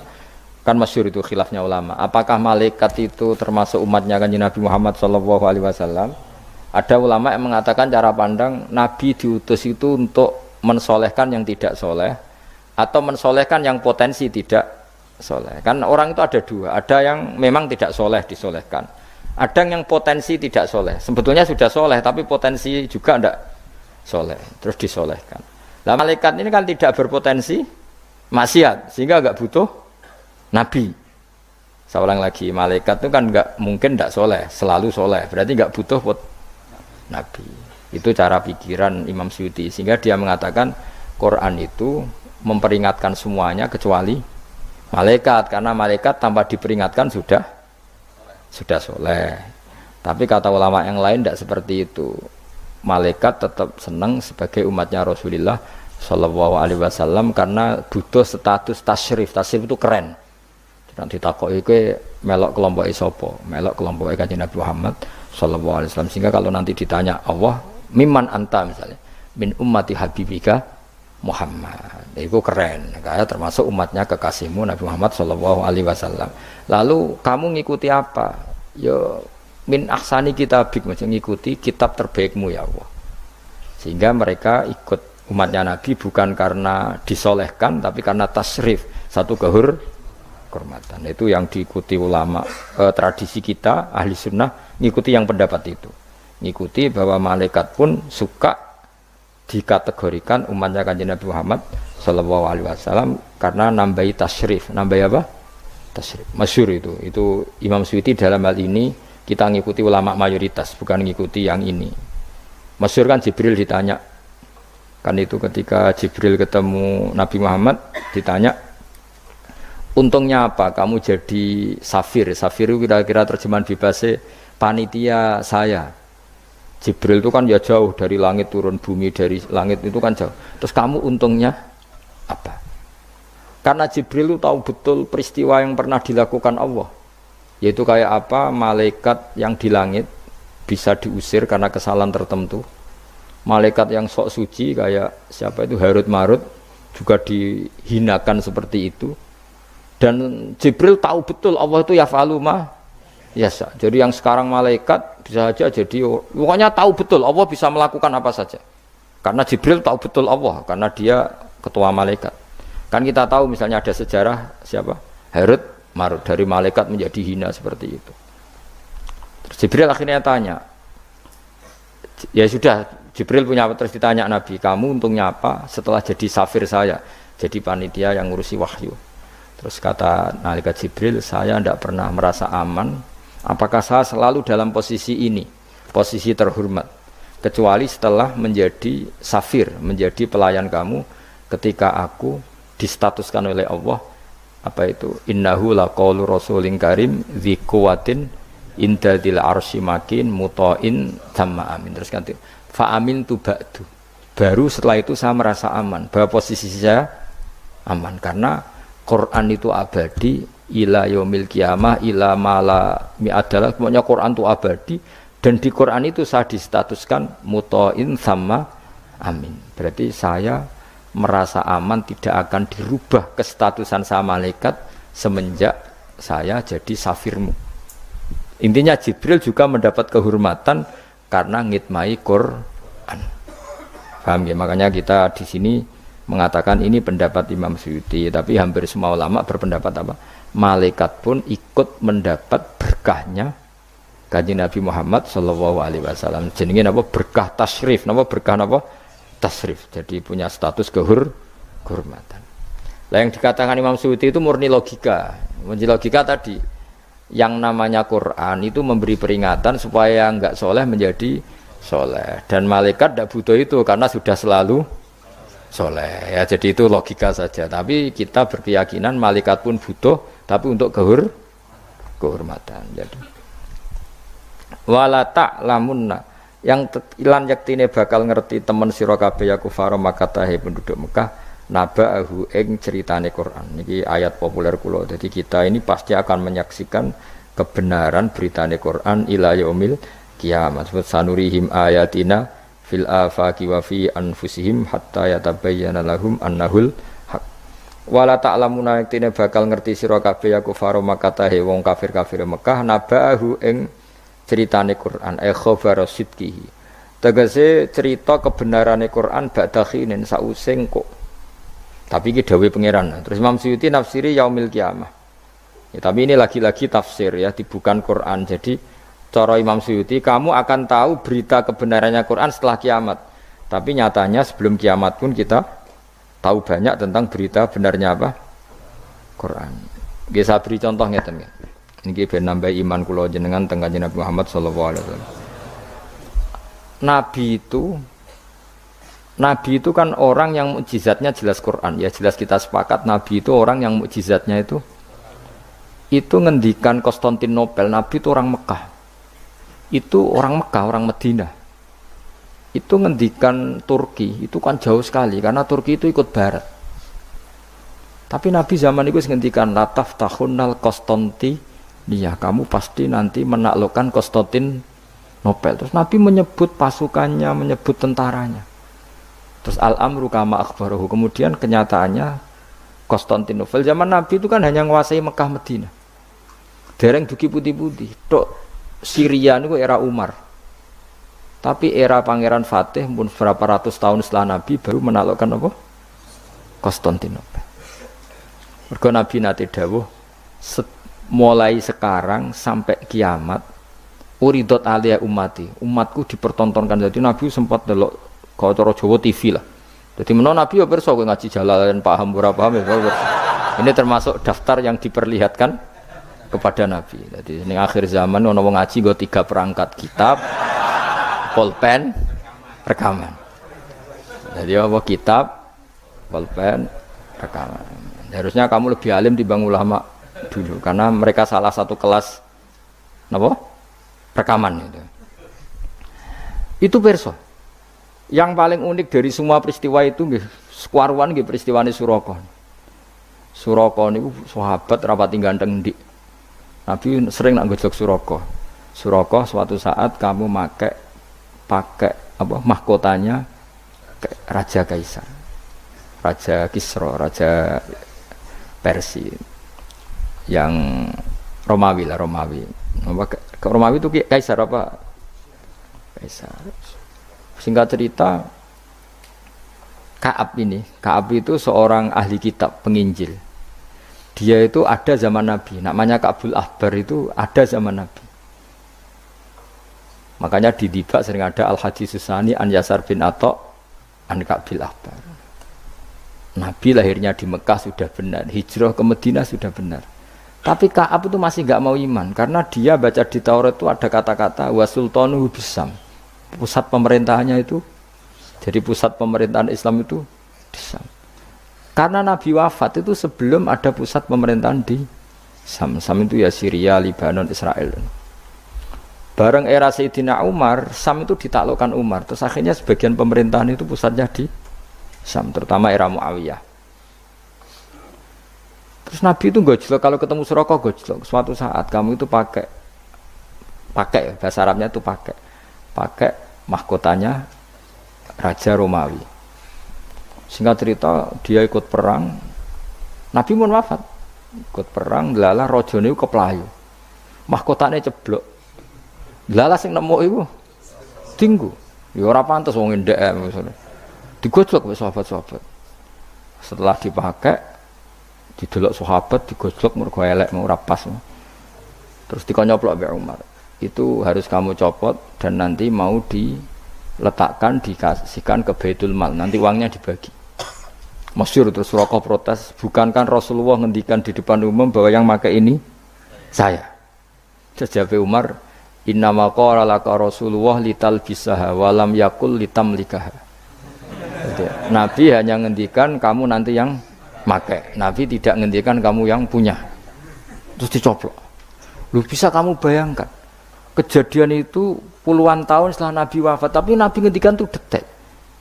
Kan masyhur itu khilafnya ulama. Apakah malaikat itu termasuk umatnya Kanjeng Nabi Muhammad SAW? Ada ulama yang mengatakan cara pandang Nabi diutus itu untuk mensolehkan yang tidak soleh atau mensolehkan yang potensi tidak soleh. Kan orang itu ada dua. Ada yang memang tidak soleh disolehkan. Ada yang potensi tidak soleh. Sebetulnya sudah soleh tapi potensi juga tidak soleh, terus disolehkan. Nah malaikat ini kan tidak berpotensi maksiat, sehingga enggak butuh nabi. Saya ulang lagi, malaikat itu kan enggak mungkin tidak soleh, selalu soleh, berarti enggak butuh nabi. Itu cara pikiran Imam Suyuti, sehingga dia mengatakan Quran itu memperingatkan semuanya kecuali malaikat, karena malaikat tanpa diperingatkan sudah soleh. Tapi kata ulama yang lain tidak seperti itu. Malaikat tetap senang sebagai umatnya Rasulullah Shallallahu Alaihi Wasallam karena butuh status tasyrif. Tasyrif itu keren. Nanti takoki ke melok kelompok isopo, melok kelompok Kanjeng Nabi Muhammad Shallallahu Alaihi Wasallam. Sehingga kalau nanti ditanya Allah, mimman anta misalnya, min ummati habibika Muhammad, itu keren. Kayak termasuk umatnya kekasihmu Nabi Muhammad Shallallahu Alaihi Wasallam. Lalu kamu ngikuti apa? Yo min ahsani kitabik, mengikuti kitab terbaikmu ya Allah. Sehingga mereka ikut umatnya Nabi bukan karena disolehkan tapi karena tasrif, satu kehormatan. Itu yang diikuti ulama tradisi kita ahli sunnah, ngikuti yang pendapat itu, ngikuti bahwa malaikat pun suka dikategorikan umatnya Kanjeng Nabi Muhammad Sallallahu Alaihi Wasallam karena nambahi tasrif. Nambahi apa? Tasrif. Masyhur itu Imam Suyuti dalam hal ini kita ngikuti ulama mayoritas, bukan ngikuti yang ini. Masyhur kan Jibril ditanya, kan itu ketika Jibril ketemu Nabi Muhammad ditanya, untungnya apa kamu jadi safir? Safir itu kira-kira terjemahan bebasnya panitia saya. Jibril itu kan ya jauh dari langit turun bumi, dari langit itu kan jauh. Terus kamu untungnya apa? Karena Jibril itu tahu betul peristiwa yang pernah dilakukan Allah. Yaitu kayak apa malaikat yang di langit bisa diusir karena kesalahan tertentu. Malaikat yang sok suci kayak siapa itu Harut Marut juga dihinakan seperti itu. Dan Jibril tahu betul Allah itu yaf'alu ma yasha. Jadi yang sekarang malaikat bisa saja jadi pokoknya tahu betul Allah bisa melakukan apa saja. Karena Jibril tahu betul Allah karena dia ketua malaikat. Kan kita tahu misalnya ada sejarah siapa? Harut Marut dari malaikat menjadi hina seperti itu. Terus Jibril akhirnya tanya, ya sudah Jibril punya, terus ditanya Nabi, kamu untungnya apa setelah jadi safir saya, jadi panitia yang ngurusi wahyu. Terus kata malaikat Jibril, saya tidak pernah merasa aman, apakah saya selalu dalam posisi ini, posisi terhormat, kecuali setelah menjadi safir, menjadi pelayan kamu, ketika aku distatuskan oleh Allah, apa itu innahu laqaulu rasulin karim dzi quwwatin inda dzil arsy makin muta'in tsumma amin. Terus kan fa amin tu ba'du, baru setelah itu saya merasa aman bahwa posisi saya aman karena Quran itu abadi ila yaumil qiyamah ila mala mi'adalah, pokoknya Quran itu abadi dan di Quran itu saya distatuskan muta'in tsumma amin. Berarti saya merasa aman, tidak akan dirubah kestatusan saya malaikat semenjak saya jadi safirmu. Intinya Jibril juga mendapat kehormatan karena ngitmai Quran. Paham ya? Makanya kita di sini mengatakan ini pendapat Imam Suyuti, tapi hampir semua ulama berpendapat apa? Malaikat pun ikut mendapat berkahnya Kanjeng Nabi Muhammad sallallahu alaihi wasallam. Jenenge napa? Berkah tasyrif, napa berkah napa? Tasrif. Jadi punya status kehormatan. Lah yang dikatakan Imam Suyuti itu murni logika. Murni logika tadi. Yang namanya Quran itu memberi peringatan supaya enggak soleh menjadi soleh. Dan malaikat tidak butuh itu karena sudah selalu soleh. Ya, jadi itu logika saja. Tapi kita berkeyakinan malaikat pun butuh, tapi untuk kehormatan. Jadi wala ta'lamunna yang ilan yaktine bakal ngerti temen sira kabeh ya kufar Makkah penduduk Mekah naba'ahu ing ceritane Quran. Niki ayat populer kula. Jadi kita ini pasti akan menyaksikan kebenaran beritane Quran ila yaumil kiamat. Sanurihim ayatina fil afaqi wa fi anfusihim hatta yatabayyana lahum annahul haq. Wala ta'lamuna yaktine bakal ngerti sira kabeh ya kufar Makkah wong kafir-kafir Mekah naba'ahu ing ceritane Quran khabar sidqihi. Tegese cerita kebenarane Quran ba'da khinin sause kok. Tapi iki dawuh pangeran. Terus Imam Suyuti nafsiri yaumil kiamah. Ya, tapi ini lagi-lagi tafsir ya, bukan Quran. Jadi cara Imam Suyuti kamu akan tahu berita kebenarannya Quran setelah kiamat. Tapi nyatanya sebelum kiamat pun kita tahu banyak tentang berita benarnya apa? Quran. Nggih saya beri contoh ngeten nggih. Niki ben nambah iman kula jenengan teng Kanjeng Nabi Muhammad sallallahu alaihi wasallam. Nabi itu kan orang yang mukjizatnya jelas Quran. Ya jelas kita sepakat Nabi itu orang yang mukjizatnya itu ngendikan Konstantinopel. Nabi itu orang Mekah. Itu orang Mekah, orang Medina. Itu ngendikan Turki, itu kan jauh sekali karena Turki itu ikut barat. Tapi Nabi zaman itu ngendikan lataf tahunnal Konstantinia, kamu pasti nanti menaklukkan Konstantinopel. Terus Nabi menyebut pasukannya, menyebut tentaranya. Terus al-amru kama akhbarahu, kemudian kenyataannya Konstantinopel zaman Nabi itu kan hanya menguasai Mekah Medina. Dereng duki putih-putih. Tok Syria itu era Umar. Tapi era Pangeran Fatih pun berapa ratus tahun setelah Nabi baru menaklukkan apa? Konstantinopel. Mergo Nabi nate dawuh mulai sekarang sampai kiamat uridot aliyah ummati, umatku dipertontonkan. Jadi Nabi sempat delok kalau cara Jawa TV lah. Jadi menawa Nabi ya pirsa kowe ngaji Jalalain paham ora paham ya. Ini termasuk daftar yang diperlihatkan kepada Nabi. Jadi ning akhir zaman ono wong ngaji nggo 3 perangkat kitab, pulpen, rekaman. Jadi apa kitab, pulpen, rekaman. Harusnya kamu lebih alim dibanding ulama dulu karena mereka salah satu kelas napa? Rekaman itu. Itu pirsa. Yang paling unik dari semua peristiwa itu nggih, sekuaruan nggih peristiwane Suraka. Suraka niku sahabat rapati ganteng ndik. Nabi sering nak gojlok Suraka. Suraka suatu saat kamu pakai apa mahkotanya Raja Kaisar. Raja Kisra, Raja Persia. Yang Romawi lah, Romawi. Romawi itu Kaisar apa? Kaisar. Singkat cerita, Ka'ab itu seorang ahli kitab, penginjil. Dia itu ada zaman Nabi, namanya Ka'bul Ahbar itu ada zaman Nabi. Makanya di Dibak sering ada Al-Hadis Susani An Yasar bin Atok An Ka'bil Ahbar. Nabi lahirnya di Mekah sudah benar, hijrah ke Madinah sudah benar. Tapi Ka'ab itu masih gak mau iman, karena dia baca di Taurat itu ada kata-kata wa sultanuhu bisam. Pusat pemerintahannya itu, jadi pusat pemerintahan Islam itu di Sam. Karena Nabi wafat itu sebelum ada pusat pemerintahan di Sam. Sam itu ya Syria, Lebanon, Israel. Bareng era Sayyidina Umar, Sam itu ditaklukkan Umar. Terus akhirnya sebagian pemerintahan itu pusatnya di Sam, terutama era Muawiyah. Terus Nabi itu gojlok, kalau ketemu Suraka gojlok. Suatu saat kamu itu pakai bahasa Arabnya itu pakai mahkotanya Raja Romawi. Singkat cerita dia ikut perang. Nabi pun wafat. Ikut perang, lala rajane keplayu. Mahkotane ceblok. Lala sing nemu iku tinggu. Ya ora pantes wong ndek misale. Digojlok wis sahabat-sahabat. Setelah dipakai, didelok sahabat, digojlok mergo elek mau rapas. Terus dikonyoplok Mbak Umar. Itu harus kamu copot dan nanti mau diletakkan dikasihkan ke Baitul Mal. Nanti uangnya dibagi. Masyhur terus Suraqah protes, bukankah Rasulullah ngendikan di depan umum bahwa yang pakai ini saya. Jawab Umar, innama qala laka Rasulullah litalbisaha wa lam yakul litamlikaha. Nabi hanya ngendikan kamu nanti yang pakai. Nabi tidak ngendikan kamu yang punya. Terus dicoplok. Lu bisa kamu bayangkan kejadian itu puluhan tahun setelah Nabi wafat, tapi Nabi ngendikan itu detik.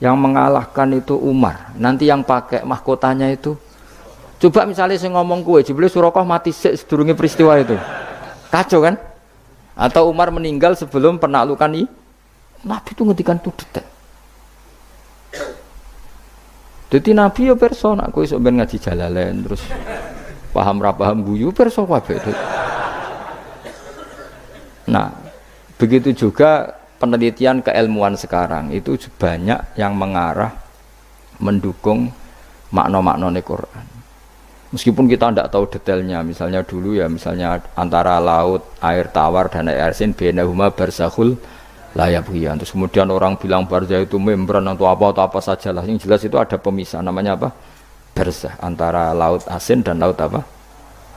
Yang mengalahkan itu Umar. Nanti yang pakai mahkotanya itu. Coba misalnya saya ngomong kue, Jibril Suraqah mati sedurunge peristiwa itu. Kacau kan? Atau Umar meninggal sebelum penaklukan ini. Nabi itu ngendikan itu detik. Jadi Nabi ya perso, nak kue sok ben ngaji Jalalain terus paham ra paham guyu perso kabeh. Nah, begitu juga penelitian keilmuan sekarang itu banyak yang mengarah mendukung makna-makna Quran. Meskipun kita tidak tahu detailnya, misalnya dulu ya, misalnya antara laut, air tawar dan air asin, bainahuma barzakhul la yabghiyan. Terus kemudian orang bilang barzah itu membran atau apa sajalah. Yang jelas itu ada pemisah, namanya apa? Barzah, antara laut asin dan laut apa?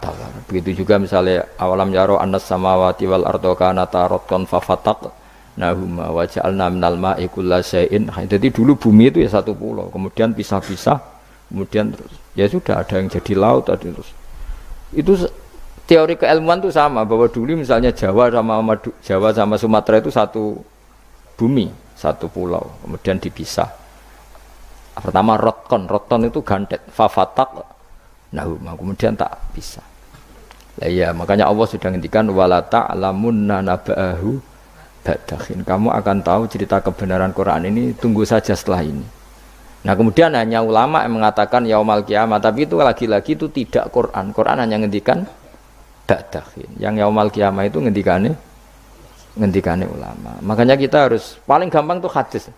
Tawar. Begitu juga misalnya awalam yaro annas samawati wal ardo kanata ratqan fafataq nahuma wa ja'alna minal ma'i kullasyai'in. Jadi dulu bumi itu ya satu pulau, kemudian pisah-pisah, kemudian terus ya sudah ada yang jadi laut ada terus. Itu teori keilmuan itu sama, bahwa dulu misalnya Jawa sama Sumatera itu satu bumi, satu pulau, kemudian dipisah. Pertama roton itu gandet, fafatak nahuma, kemudian tak pisah. Lah iya, makanya Allah sudah ngendikan wala ta'lamunna naba'ahu ba'dakhin. Kamu akan tahu cerita kebenaran Quran ini tunggu saja setelah ini. Nah, kemudian hanya ulama yang mengatakan yaumal kiamat, tapi itu lagi-lagi itu tidak Quran. Quran hanya ngendikan ba'dakhin. Yang yaumal kiamat itu ngendikane ulama. Makanya kita harus paling gampang tuh hadis.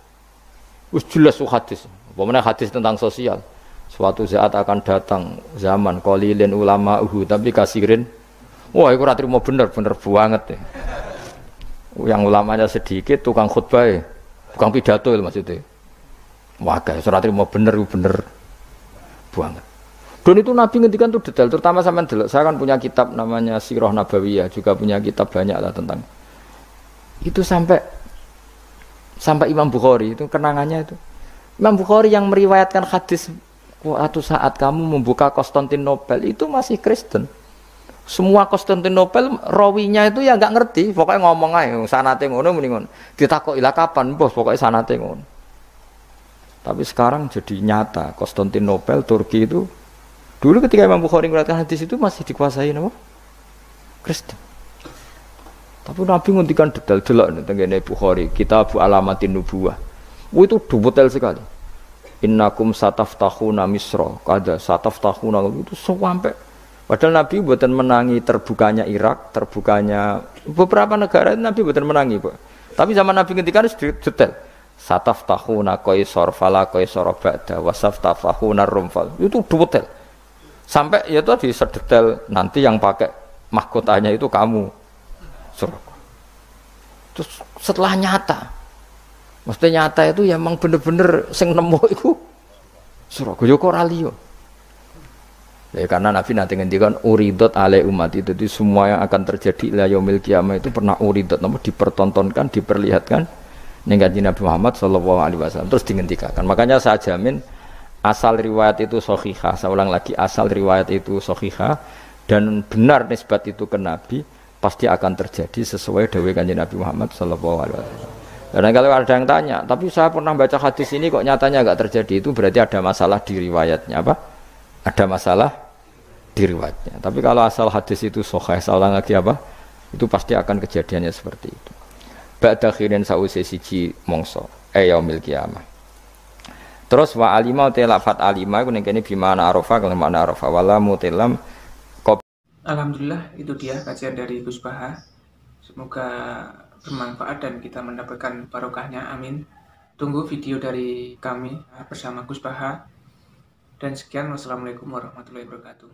Wis jelas tuh hadis. Pokoknya hadis tentang sosial. Suatu saat akan datang zaman qalilin ulama'uhu tapi kasirin. Wah, iku ora trimo bener banget ya. Yang ulamanya sedikit, tukang khutbah, tukang pidato maksudnya. Wah, guys, ora trimo bener banget. Dan itu Nabi ngendikan tuh detail, terutama sampean delok. Saya kan punya kitab namanya Sirah Nabawiyah, juga punya kitab banyak lah tentang itu sampai Imam Bukhari itu kenangannya itu. Imam Bukhari yang meriwayatkan hadis suatu saat kamu membuka Konstantinopel itu masih Kristen. Semua Konstantinopel rawinya itu ya nggak ngerti, pokoknya ngomong aja sanate ngono muni ngono. Ditakoki lah kapan, Bos, pokoknya sanate ngono. Tapi sekarang jadi nyata Konstantinopel Turki itu dulu ketika Imam Bukhari meriwayatkan hadis itu masih dikuasai nama Kristen. Tapi Nabi ngendikan detail delok tengene Bukhari, Kitab Alamatin Nubuwah. Itu detail sekali. Innakum sataftahuna Misra, kada sataftahuna itu sampai. Padahal Nabi buatan menangi terbukanya Irak, terbukanya beberapa negara Nabi buatan menangi, Pak. Tapi zaman Nabi ngendikan detail. Sataftahuna Qaisar fala Qaisar ba'da wasaftahuna Rumfal. Itu detail. Sampai ya tadi sedetail nanti yang pakai mahkotanya itu kamu. Suraqah. Terus setelah nyata. Maksudnya nyata itu ya memang bener-bener sing nemu itu Suraqah yo ora liya. Ya karena Nabi nanti ngendikan uridot ale umat itu, jadi semua yang akan terjadi la yaumil qiyamah itu pernah uridot, namun dipertontonkan, diperlihatkan ning kanjeng Nabi Muhammad sallallahu alaihi wasallam terus dihentikan. Makanya saya jamin asal riwayat itu sahihah, saya ulang lagi asal riwayat itu sahihah dan benar nisbat itu ke Nabi pasti akan terjadi sesuai dawuh kanjeng Nabi Muhammad sallallahu alaihi wasallam. Dan kalau ada yang tanya, tapi saya pernah baca hadis ini kok nyatanya enggak terjadi, itu berarti ada masalah di riwayatnya apa? Ada masalah di riwayatnya. Tapi kalau asal hadis itu sahih, salah lagi apa? Itu pasti akan kejadiannya seperti itu. Ba'da khirin sa'use siji mongso yaumil qiyamah. Terus wa alima te lafat alima iku ning kene bimana arafa kalau makna arafa wala mutilam. Alhamdulillah itu dia kajian dari Gus Baha. Semoga bermanfaat dan kita mendapatkan barokahnya, amin. Tunggu video dari kami bersama Gus Baha. Dan sekian, wassalamualaikum warahmatullahi wabarakatuh.